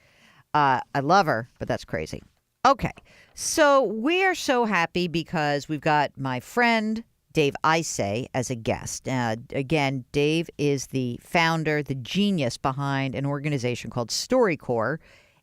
S2: I love her, but that's crazy. Okay, so we are so happy because we've got my friend Dave Isay as a guest. Again, Dave is the founder, the genius behind an organization called StoryCorps.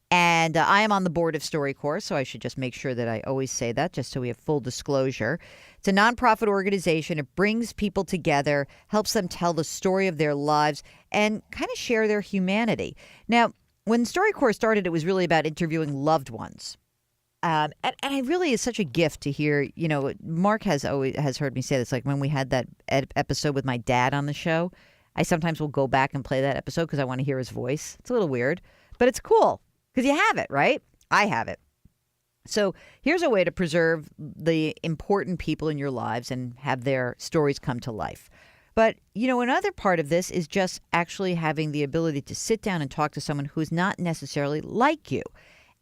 S2: And I am on the board of StoryCorps, so I should just make sure that I always say that, just so we have full disclosure. It's a nonprofit organization. It brings people together, helps them tell the story of their lives, and kind of share their humanity. Now, when StoryCorps started, it was really about interviewing loved ones. And it really is such a gift to hear, you know, Mark has heard me say this, like when we had that episode with my dad on the show, I sometimes will go back and play that episode because I want to hear his voice. It's a little weird, but it's cool. Because you have it, right? I have it. So here's a way to preserve the important people in your lives and have their stories come to life. But, you know, another part of this is just actually having the ability to sit down and talk to someone who's not necessarily like you.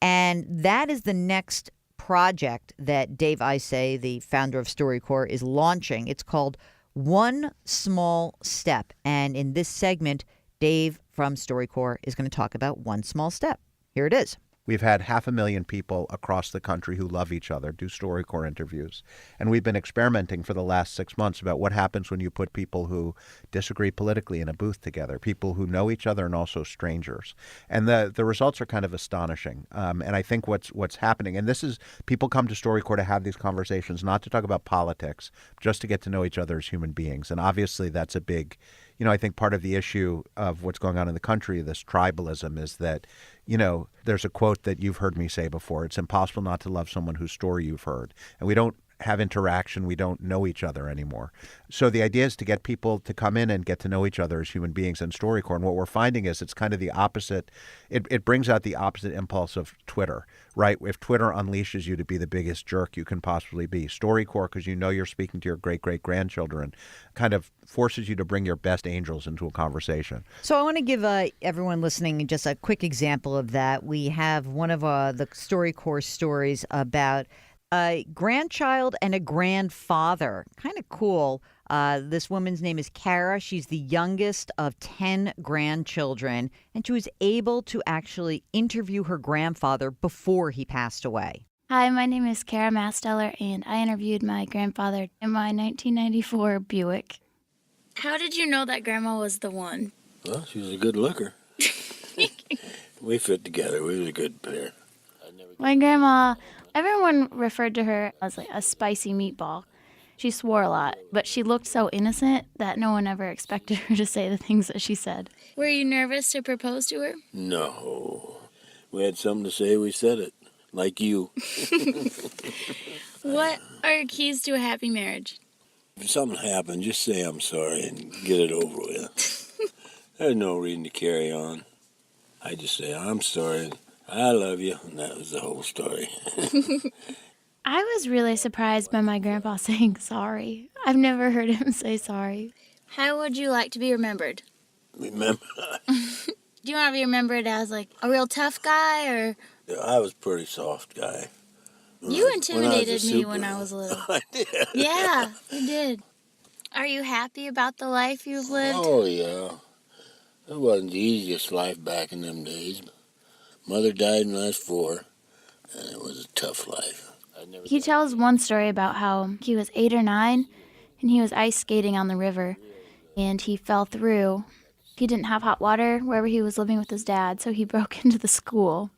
S2: And that is the next project that Dave Isay, the founder of StoryCorps, is launching. It's called One Small Step. And in this segment, Dave from StoryCorps is going to talk about one small step. Here it is.
S9: We've had 500,000 people across the country who love each other do StoryCorps interviews. And we've been experimenting for the last 6 months about what happens when you put people who disagree politically in a booth together, people who know each other and also strangers. And the results are kind of astonishing. And I think what's happening, and this is, people come to StoryCorps to have these conversations, not to talk about politics, just to get to know each other as human beings. And obviously that's a big, you know, I think part of the issue of what's going on in the country, this tribalism, is that, you know, there's a quote that you've heard me say before. It's impossible not to love someone whose story you've heard. And we don't have interaction. We don't know each other anymore. So the idea is to get people to come in and get to know each other as human beings in StoryCorps. And what we're finding is it's kind of the opposite. It brings out the opposite impulse of Twitter, right? If Twitter unleashes you to be the biggest jerk you can possibly be, StoryCorps, because you know you're speaking to your great-great-grandchildren, kind of forces you to bring your best angels into a conversation.
S2: So I want to give everyone listening just a quick example of that. We have one of the StoryCorps stories about a grandchild and a grandfather. Kind of cool. This woman's name is Kara. She's the youngest of 10 grandchildren, and she was able to actually interview her grandfather before he passed away.
S10: Hi, my name is Kara Masteller, and I interviewed my grandfather in my 1994 Buick. How did you know that Grandma was the one?
S11: Well, she was a good looker. We fit together. We was a good pair.
S10: My grandma, everyone referred to her as like a spicy meatball. She swore a lot, but she looked so innocent that no one ever expected her to say the things that she said. Were you nervous to propose to her?
S11: No. We had something to say, we said it. Like you.
S10: What are your keys to a happy marriage?
S11: If something happened, just say I'm sorry and get it over with. There's no reason to carry on. I just say, I'm sorry, I love you, and that was the whole story.
S10: I was really surprised by my grandpa saying sorry. I've never heard him say sorry. How would you like to be remembered?
S11: Remember?
S10: Do you want to be remembered as like a real tough guy or...
S11: Yeah, I was a pretty soft guy.
S10: You intimidated me when I was little.
S11: I did.
S10: Yeah, you did. Are you happy about the life you've lived?
S11: Oh, yeah. It wasn't the easiest life back in them days. Mother died when I was 4, and it was a tough life.
S10: He tells one story about how he was 8 or 9, and he was ice skating on the river, and he fell through. He didn't have hot water wherever he was living with his dad, so he broke into the school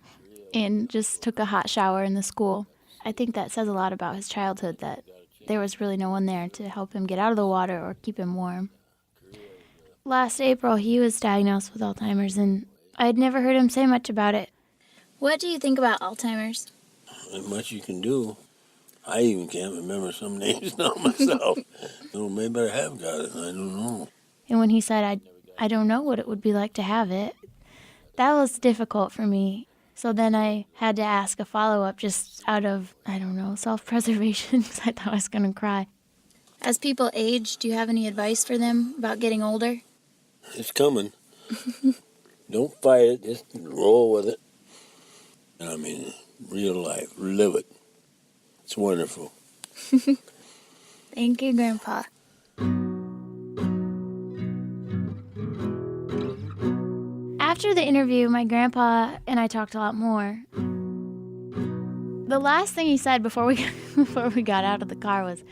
S10: and just took a hot shower in the school. I think that says a lot about his childhood, that there was really no one there to help him get out of the water or keep him warm. Last April, he was diagnosed with Alzheimer's, and I had never heard him say much about it. What do you think about Alzheimer's?
S11: Not much you can do. I even can't remember some names now myself. So maybe I have got it, I don't know.
S10: And when he said, I don't know what it would be like to have it, that was difficult for me. So then I had to ask a follow-up just out of, I don't know, self-preservation, because I thought I was going to cry. As people age, do you have any advice for them about getting older?
S11: It's coming. Don't fight it, just roll with it. I mean, real life, live it. It's wonderful.
S10: Thank you, Grandpa. After the interview, my grandpa and I talked a lot more. The last thing he said before we got out of the car was,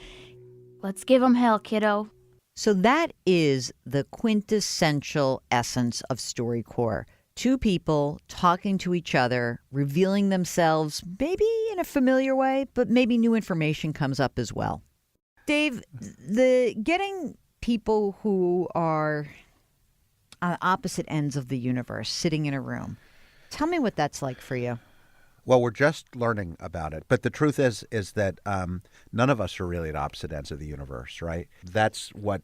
S10: "Let's give 'em hell, kiddo."
S2: So that is the quintessential essence of StoryCorps. Two people talking to each other, revealing themselves, maybe in a familiar way, but maybe new information comes up as well. Dave, the getting people who are on opposite ends of the universe sitting in a room, tell me what that's like for you.
S9: Well, we're just learning about it. But the truth is that none of us are really at opposite ends of the universe, right? That's what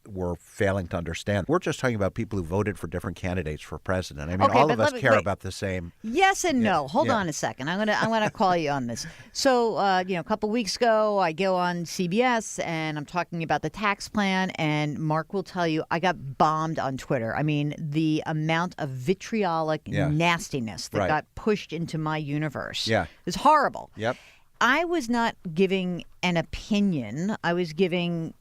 S9: we're failing to understand. We're just talking about people who voted for different candidates for president. I mean, all of us care about the same.
S2: Yes and no. Hold on a second. I'm gonna call you on this. So, a couple weeks ago, I go on CBS and I'm talking about the tax plan, and Mark will tell you I got bombed on Twitter. I mean, the amount of vitriolic nastiness that got pushed into my universe is horrible.
S9: Yep.
S2: I was not giving an opinion. I was giving,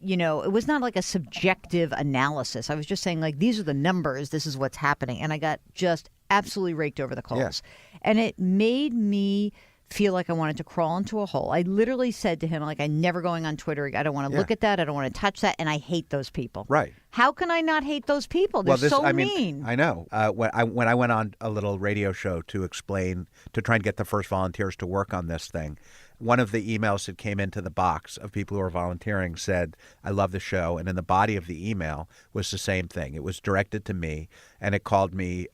S2: it was not like a subjective analysis. I was just saying, like, these are the numbers. This is what's happening. And I got just absolutely raked over the coals. And it made me feel like I wanted to crawl into a hole. I literally said to him, like, I'm never going on Twitter. I don't want to look at that. I don't want to touch that. And I hate those people.
S9: Right.
S2: How can I not hate those people? They're mean.
S9: I know. When I went on a little radio show to explain, to try and get the first volunteers to work on this thing, one of the emails that came into the box of people who were volunteering said, "I love the show." And in the body of the email was the same thing. It was directed to me, and it called me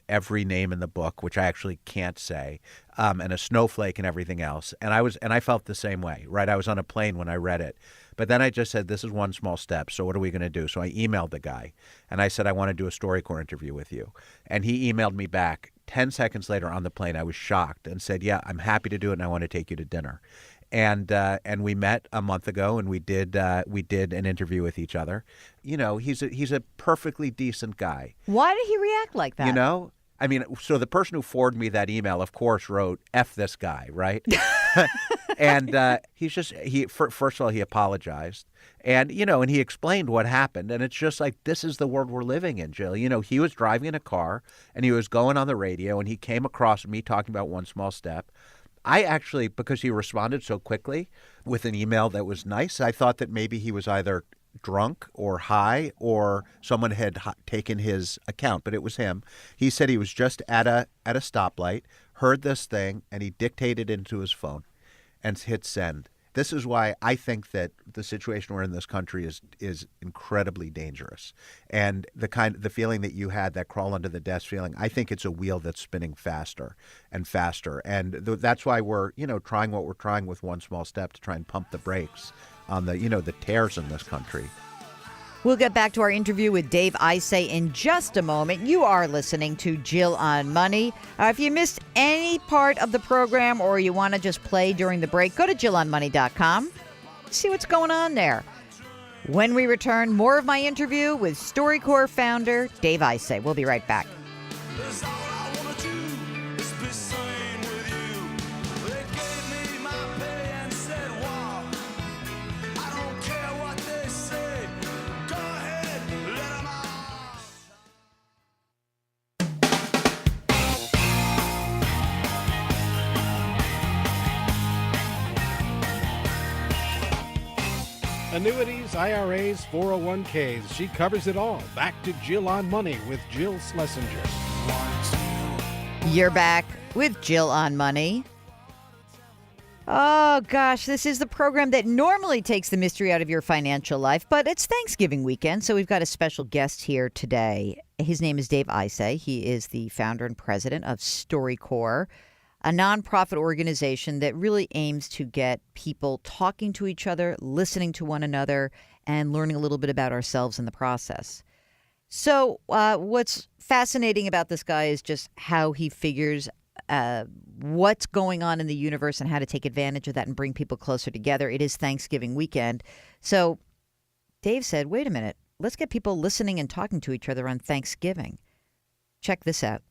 S9: every name in the book, which I actually can't say, and a snowflake and everything else. And I felt the same way, right? I was on a plane when I read it. But then I just said, this is one small step. So what are we going to do? So I emailed the guy, and I said, I want to do a StoryCorps interview with you. And he emailed me back 10 seconds later on the plane. I was shocked and said, yeah, I'm happy to do it, and I want to take you to dinner. And we met a month ago, and we did an interview with each other. He's a perfectly decent guy.
S2: Why did he react like that?
S9: I mean, so the person who forwarded me that email, of course, wrote "F this guy," right? And first of all, he apologized. And, and he explained what happened. And it's just like, this is the world we're living in, Jill. He was driving in a car and he was going on the radio and he came across me talking about one small step. I actually, because he responded so quickly with an email that was nice, I thought that maybe he was either drunk or high or someone had taken his account, but it was him. He said he was just at a stoplight, heard this thing, and he dictated into his phone and hit send. This is why I think that the situation we're in this country is incredibly dangerous. And the feeling that you had, that crawl under the desk feeling, I think it's a wheel that's spinning faster and faster. And that's why we're, trying what we're trying with one small step to try and pump the brakes on the tears in this country.
S2: We'll get back to our interview with Dave Isay in just a moment. You are listening to Jill on Money. If you missed any part of the program or you want to just play during the break, go to JillOnMoney.com. See what's going on there. When we return, more of my interview with StoryCorps founder Dave Isay. We'll be right back.
S1: Annuities, IRAs, 401ks. She covers it all. Back to Jill on Money with Jill Schlesinger.
S2: You're back with Jill on Money. Oh, gosh, this is the program that normally takes the mystery out of your financial life, but it's Thanksgiving weekend, so we've got a special guest here today. His name is Dave Isay. He is the founder and president of StoryCorps, a nonprofit organization that really aims to get people talking to each other, listening to one another, and learning a little bit about ourselves in the process. So what's fascinating about this guy is just how he figures what's going on in the universe and how to take advantage of that and bring people closer together. It is Thanksgiving weekend. So Dave said, wait a minute, let's get people listening and talking to each other on Thanksgiving. Check this out.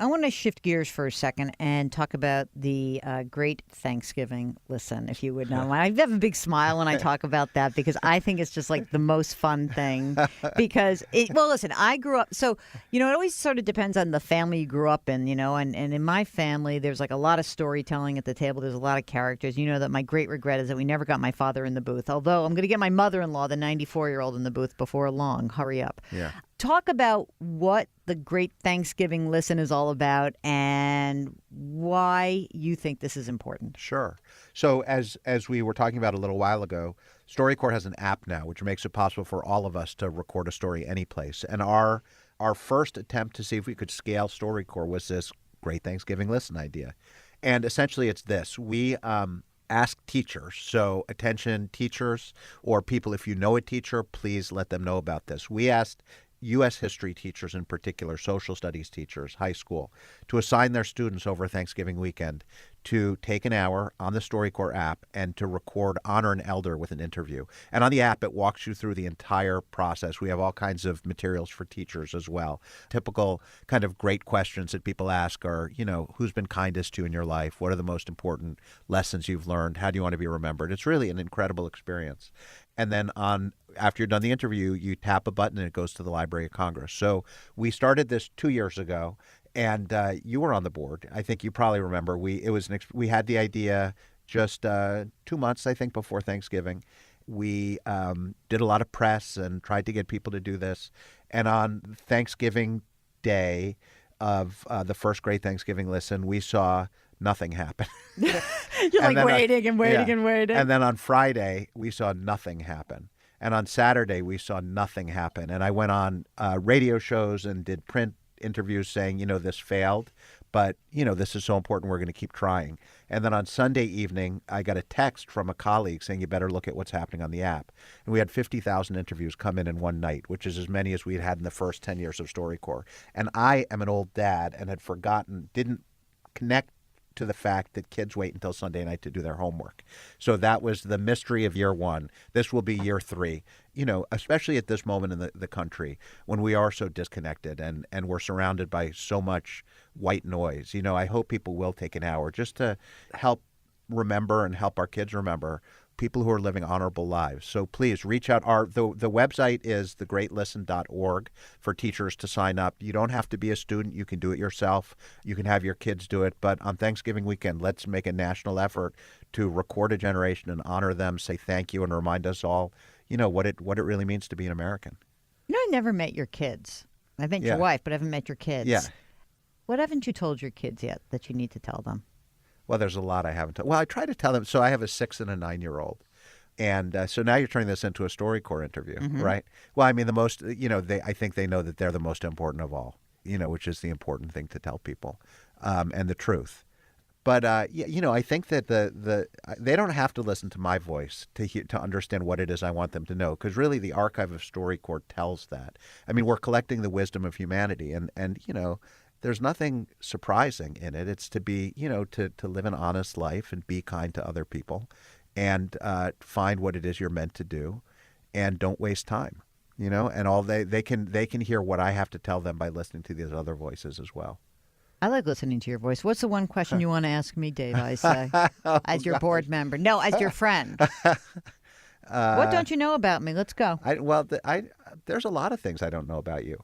S2: I want to shift gears for a second and talk about the Great Thanksgiving Listen, if you would know. I have a big smile when I talk about that because I think it's just like the most fun thing. Because, listen, I grew up, so, it always sort of depends on the family you grew up in, and in my family, there's like a lot of storytelling at the table. There's a lot of characters. You know that my great regret is that we never got my father in the booth, although I'm going to get my mother-in-law, the 94-year-old, in the booth before long. Hurry up. Yeah. Talk about what the Great Thanksgiving Listen is all about and why you think this is important.
S9: Sure. So as we were talking about a little while ago, StoryCorps has an app now, which makes it possible for all of us to record a story anyplace. And our first attempt to see if we could scale StoryCorps was this Great Thanksgiving Listen idea. And essentially it's this. We ask teachers. So attention teachers or people, if you know a teacher, please let them know about this. We asked U.S. history teachers in particular, social studies teachers, high school, to assign their students over Thanksgiving weekend to take an hour on the StoryCorps app and to record Honor an Elder with an interview. And on the app, it walks you through the entire process. We have all kinds of materials for teachers as well. Typical kind of great questions that people ask are, who's been kindest to you in your life? What are the most important lessons you've learned? How do you want to be remembered? It's really an incredible experience. And then after you're done the interview, you tap a button and it goes to the Library of Congress. So we started this 2 years ago, and you were on the board. I think you probably remember. We had the idea just 2 months, I think, before Thanksgiving. We did a lot of press and tried to get people to do this. And on Thanksgiving Day of the first Great Thanksgiving Listen, we saw nothing happen.
S2: You're like waiting and waiting and waiting.
S9: And then on Friday, we saw nothing happen. And on Saturday, we saw nothing happen. And I went on radio shows and did print interviews saying, this failed, but, this is so important, we're going to keep trying. And then on Sunday evening, I got a text from a colleague saying, you better look at what's happening on the app. And we had 50,000 interviews come in one night, which is as many as we had in the first 10 years of StoryCorps. And I am an old dad and had forgotten, didn't connect to the fact that kids wait until Sunday night to do their homework. So that was the mystery of year one. This will be year three, especially at this moment in the country when we are so disconnected and we're surrounded by so much white noise. I hope people will take an hour just to help remember and help our kids remember people who are living honorable lives. So please reach out. The website is thegreatlisten.org for teachers to sign up. You don't have to be a student. You can do it yourself. You can have your kids do it. But on Thanksgiving weekend, let's make a national effort to record a generation and honor them, say thank you, and remind us all, what it really means to be an American.
S2: I never met your kids. I met your wife, but I haven't met your kids.
S9: Yeah.
S2: What haven't you told your kids yet that you need to tell them?
S9: Well, there's a lot I haven't told. Well, I try to tell them. So I have a 6 and a 9-year-old. And so now you're turning this into a StoryCorps interview, right? Well, I mean, the most, I think they know that they're the most important of all, which is the important thing to tell people, and the truth. But, I think that they don't have to listen to my voice to understand what it is I want them to know, because really the archive of StoryCorps tells that. I mean, we're collecting the wisdom of humanity, and there's nothing surprising in it. It's to be, to live an honest life and be kind to other people and find what it is you're meant to do and don't waste time, and all they can hear what I have to tell them by listening to these other voices as well.
S2: I like listening to your voice. What's the one question you want to ask me, Dave, I say, as your board member? No, as your friend. What don't you know about me? Let's go.
S9: There's a lot of things I don't know about you.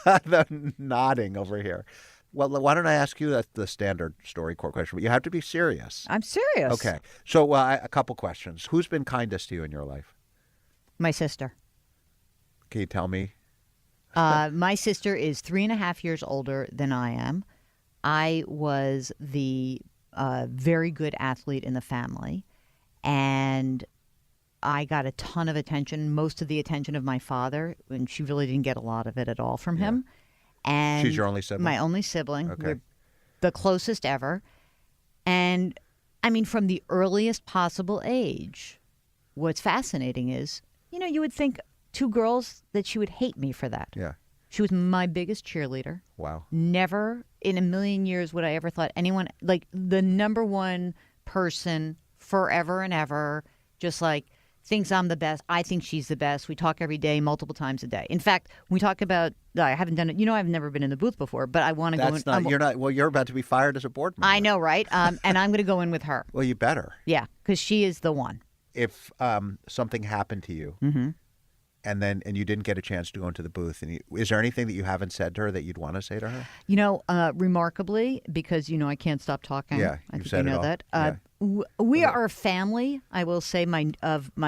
S9: The nodding over here. Well, why don't I ask you the standard StoryCorps question? But you have to be serious.
S2: I'm serious.
S9: Okay. So a couple questions. Who's been kindest to you in your life?
S2: My sister.
S9: Can you tell me?
S2: My sister is 3.5 years older than I am. I was the very good athlete in the family, and I got a ton of attention, most of the attention of my father, and she really didn't get a lot of it at all from him. And
S9: she's your only sibling?
S2: My only sibling.
S9: Okay.
S2: We're the closest ever. And, I mean, from the earliest possible age, what's fascinating is, you would think 2 girls that she would hate me for that.
S9: Yeah.
S2: She was my biggest cheerleader.
S9: Wow.
S2: Never in a million years would I ever thought anyone, like the number one person forever and ever, just like, thinks I'm the best. I think she's the best. We talk every day, multiple times a day. In fact, we talk about, I haven't done it. I've never been in the booth before, but I want to go in.
S9: You're not, well, you're about to be fired as a board member.
S2: I know, right? And I'm going to go in with her.
S9: Well, you better.
S2: Yeah, because she is the one.
S9: If something happened to you and you didn't get a chance to go into the booth, is there anything that you haven't said to her that you'd want to say to her?
S2: Remarkably, because, I can't stop talking.
S9: Yeah,
S2: I think
S9: said
S2: you know
S9: it all.
S2: that. We are a family, I will say, my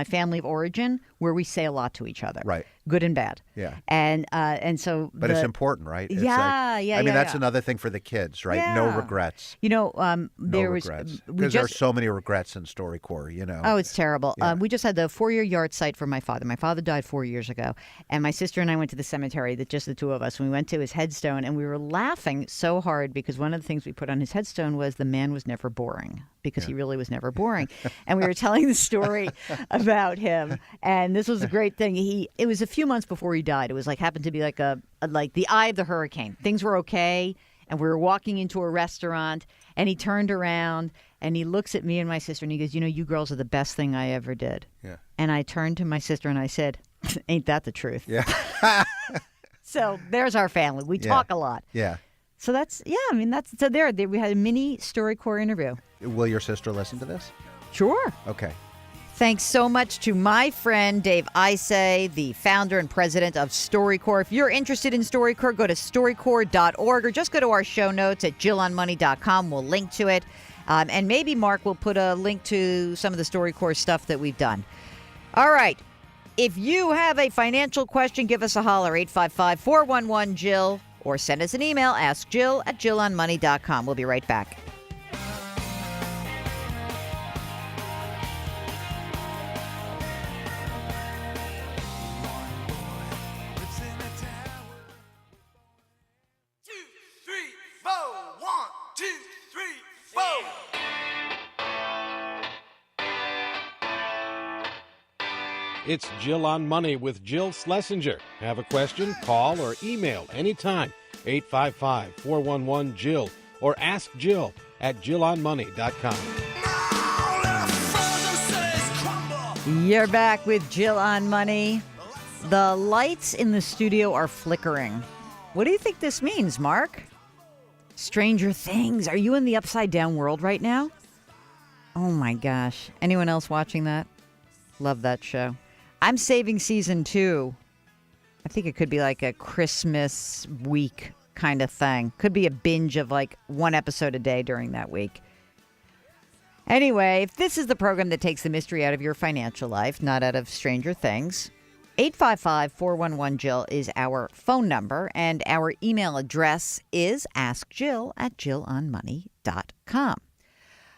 S2: family of origin, where we say a lot to each other.
S9: Right.
S2: Good and bad.
S9: Yeah.
S2: And so.
S9: But it's important, right? It's
S2: I mean,
S9: that's another thing for the kids, right?
S2: Yeah.
S9: No regrets.
S2: There
S9: no
S2: was
S9: regrets. Because there are so many regrets in StoryCorps,
S2: Oh, it's terrible.
S9: Yeah.
S2: We just had the 4-year yard site for my father. My father died 4 years ago, and my sister and I went to the cemetery, just the two of us. And we went to his headstone, and we were laughing so hard because one of the things we put on his headstone was the man was never boring, because he really was never boring. And we were telling the story about him, and this was a great thing. It was a few months before he died. It was happened to be like the eye of the hurricane. Things were okay, and we were walking into a restaurant, and he turned around and he looks at me and my sister and he goes, you girls are the best thing I ever did. Yeah. And I turned to my sister and I said, ain't that the truth?
S9: Yeah.
S2: So there's our family. We talk a lot.
S9: Yeah.
S2: So we had a mini StoryCorps interview.
S9: Will your sister listen to this?
S2: Sure.
S9: Okay.
S2: Thanks so much to my friend Dave Isay, the founder and president of StoryCorps. If you're interested in StoryCorps, go to StoryCorps.org or just go to our show notes at JillOnMoney.com. We'll link to it. And maybe Mark will put a link to some of the StoryCorps stuff that we've done. All right. If you have a financial question, give us a holler, 855-411-JILL, or send us an email, askjill@JillOnMoney.com. We'll be right back.
S1: It's Jill on Money with Jill Schlesinger. Have a question? Call or email anytime. 855-411-JILL or Ask Jill. at JillOnMoney.com.
S2: You're back with Jill on Money. The lights in the studio are flickering. What do you think this means, Mark? Stranger Things. Are you in the upside down world right now? Oh my gosh. Anyone else watching that? Love that show. I'm saving season 2. I think it could be like a Christmas week kind of thing. Could be a binge of like one episode a day during that week. Anyway, if this is the program that takes the mystery out of your financial life, not out of Stranger Things, 855-411-JILL is our phone number, and our email address is askjill@jillonmoney.com.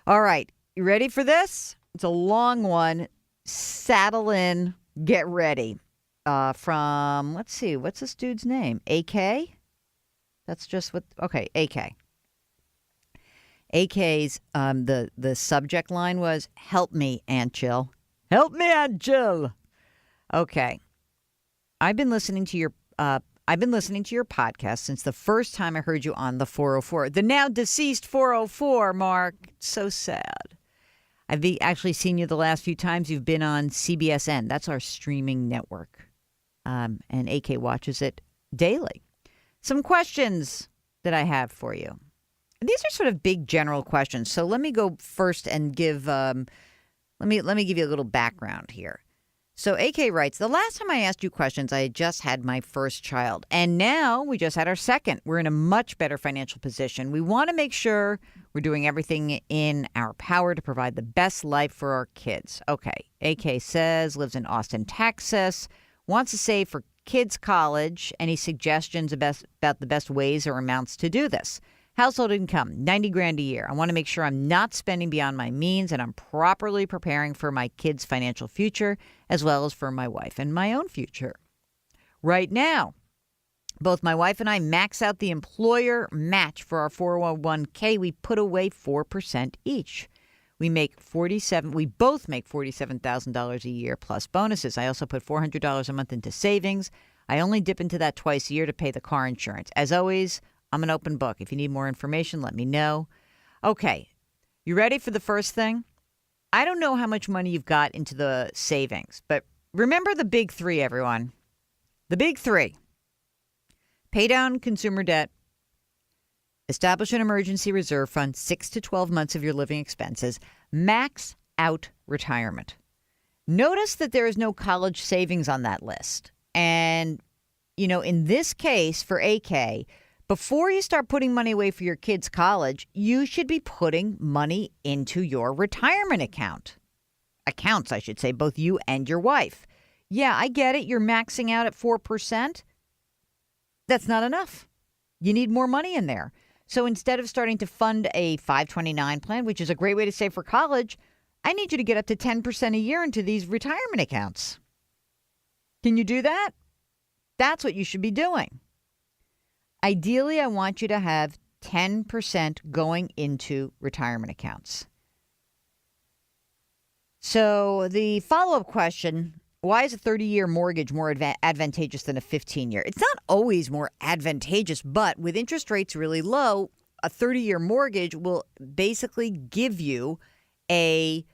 S2: All right, you ready for this? It's a long one. Saddle in, get ready. From, let's see, what's this dude's name? AK? That's just what, okay, AK. AK's, the subject line was, help me, Aunt Jill. Help me, Aunt Jill. Okay. I've been listening to your podcast since the first time I heard you on the 404. The now deceased 404, Mark. It's so sad. I've actually seen you the last few times you've been on CBSN. That's our streaming network. And AK watches it daily. Some questions that I have for you. These are sort of big general questions. So let me go first and give let me give you a little background here. So AK writes, the last time I asked you questions, I had just had my first child. And now we just had our second. We're in a much better financial position. We want to make sure we're doing everything in our power to provide the best life for our kids. Okay. AK says, lives in Austin, Texas, wants to save for kids' college. Any suggestions about the best ways or amounts to do this? Household income, $90,000 a year. I want to make sure I'm not spending beyond my means and I'm properly preparing for my kids' financial future as well as for my wife and my own future. Right now, both my wife and I max out the employer match for our 401k. We put away 4% each. We both make $47,000 a year plus bonuses. I also put $400 a month into savings. I only dip into that twice a year to pay the car insurance. As always, I'm an open book. If you need more information, let me know. Okay, you ready for the first thing? I don't know how much money you've got into the savings, but remember the big three, everyone. The big three. Pay down consumer debt. Establish an emergency reserve fund, 6 to 12 months of your living expenses. Max out retirement. Notice that there is no college savings on that list. And, in this case for AK, before you start putting money away for your kids' college, you should be putting money into your retirement account. Accounts, I should say, both you and your wife. Yeah, I get it. You're maxing out at 4%. That's not enough. You need more money in there. So instead of starting to fund a 529 plan, which is a great way to save for college, I need you to get up to 10% a year into these retirement accounts. Can you do that? That's what you should be doing. Ideally, I want you to have 10% going into retirement accounts. So the follow-up question, why is a 30-year mortgage more advantageous than a 15-year? It's not always more advantageous, but with interest rates really low, a 30-year mortgage will basically give you a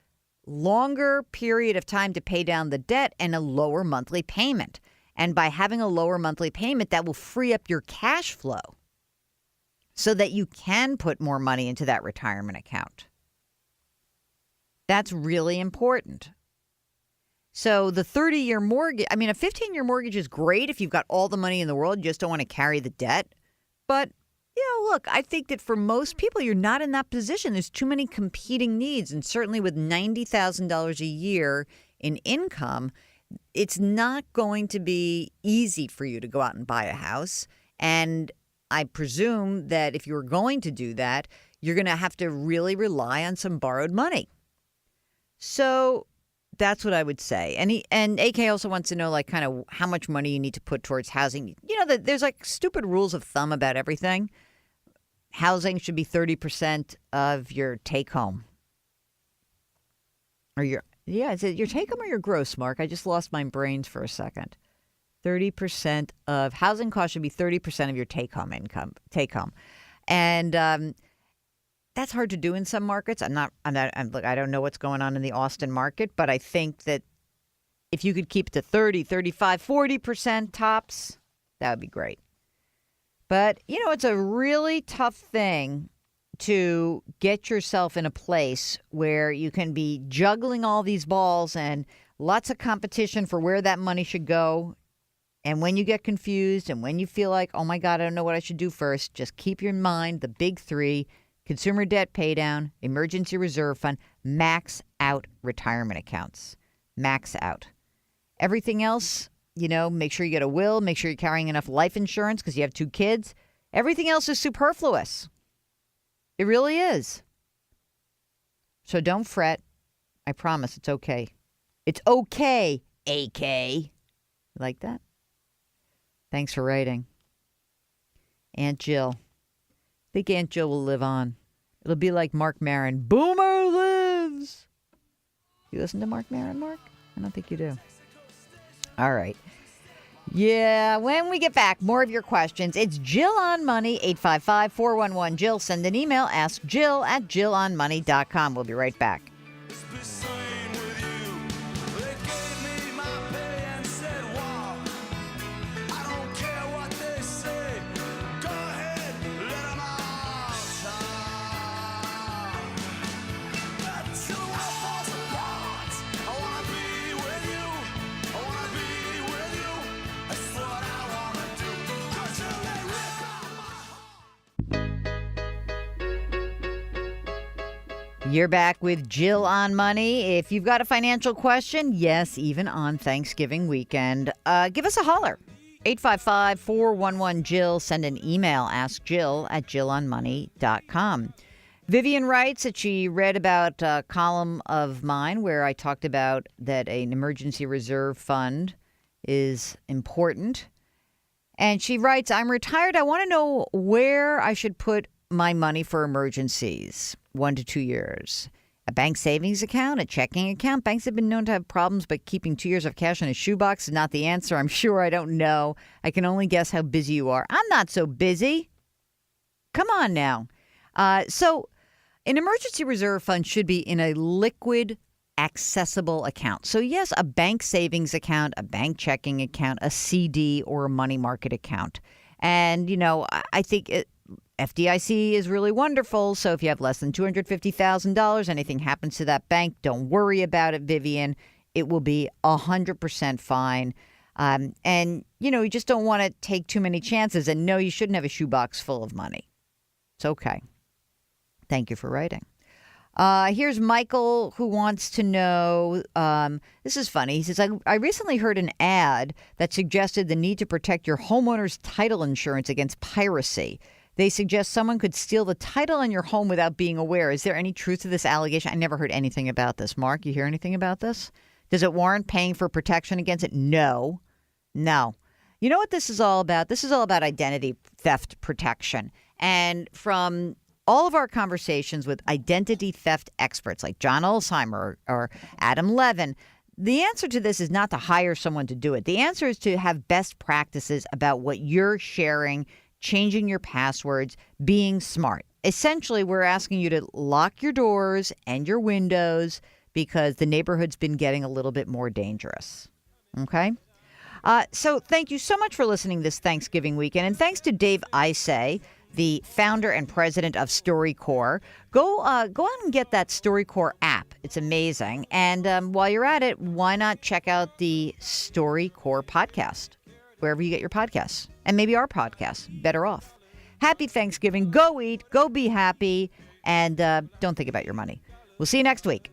S2: longer period of time to pay down the debt and a lower monthly payment. And by having a lower monthly payment, that will free up your cash flow so that you can put more money into that retirement account. That's really important. So the 30-year mortgage, a 15-year mortgage is great if you've got all the money in the world, you just don't want to carry the debt. But, look, I think that for most people, you're not in that position. There's too many competing needs. And certainly with $90,000 a year in income, it's not going to be easy for you to go out and buy a house. And I presume that if you're going to do that, you're going to have to really rely on some borrowed money. So that's what I would say. And AK also wants to know, kind of how much money you need to put towards housing. There's stupid rules of thumb about everything. Housing should be 30% of your take home. Or is it your take home or your gross, Mark? I just lost my brains for a second. 30% of housing costs should be 30% of your take home income. And that's hard to do in some markets. Look, I don't know what's going on in the Austin market, but I think that if you could keep it to 30, 35, 40% tops, that would be great. But, it's a really tough thing to get yourself in a place where you can be juggling all these balls and lots of competition for where that money should go. And when you get confused and when you feel like, oh, my God, I don't know what I should do first, just keep in mind the big three: consumer debt paydown, emergency reserve fund, max out retirement accounts. Max out. Everything else, make sure you get a will, make sure you're carrying enough life insurance because you have 2 kids. Everything else is superfluous. It really is. So don't fret. I promise it's okay. It's okay, AK. You like that? Thanks for writing. Aunt Jill. I think Aunt Jill will live on. It'll be like Mark Maron. Boomer lives. You listen to Mark Maron, Mark? I don't think you do. All right. Yeah, when we get back, more of your questions. It's Jill on Money, 855-411-JILL. Send an email, askjill@jillonmoney.com. We'll be right back. You're back with Jill on Money. If you've got a financial question, yes, even on Thanksgiving weekend, give us a holler. 855-411-JILL. Send an email, askjill@jillonmoney.com. Vivian writes that she read about a column of mine where I talked about that an emergency reserve fund is important. And she writes, I'm retired. I want to know where I should put my money for emergencies. 1 to 2 years. A bank savings account, a checking account. Banks have been known to have problems, but keeping 2 years of cash in a shoebox is not the answer. I'm sure. I don't know. I can only guess how busy you are. I'm not so busy. Come on now. So an emergency reserve fund should be in a liquid, accessible account. So yes, a bank savings account, a bank checking account, a CD, or a money market account. And, I think FDIC is really wonderful. So if you have less than $250,000, anything happens to that bank, don't worry about it, Vivian. It will be 100% fine. And, you just don't want to take too many chances. And no, you shouldn't have a shoebox full of money. It's okay. Thank you for writing. Here's Michael, who wants to know, this is funny. He says, I recently heard an ad that suggested the need to protect your homeowner's title insurance against piracy. They suggest someone could steal the title on your home without being aware. Is there any truth to this allegation? I never heard anything about this. Mark, you hear anything about this? Does it warrant paying for protection against it? No. You know what this is all about? This is all about identity theft protection. And from all of our conversations with identity theft experts like John Olsheimer or Adam Levin, the answer to this is not to hire someone to do it. The answer is to have best practices about what you're sharing, changing your passwords, being smart. Essentially, we're asking you to lock your doors and your windows because the neighborhood's been getting a little bit more dangerous. Okay? So thank you so much for listening this Thanksgiving weekend. And thanks to Dave Isay, the founder and president of StoryCorps. Go out and get that StoryCorps app. It's amazing. And while you're at it, why not check out the StoryCorps podcast, wherever you get your podcasts. And maybe our podcast, Better Off. Happy Thanksgiving. Go eat. Go be happy. And don't think about your money. We'll see you next week.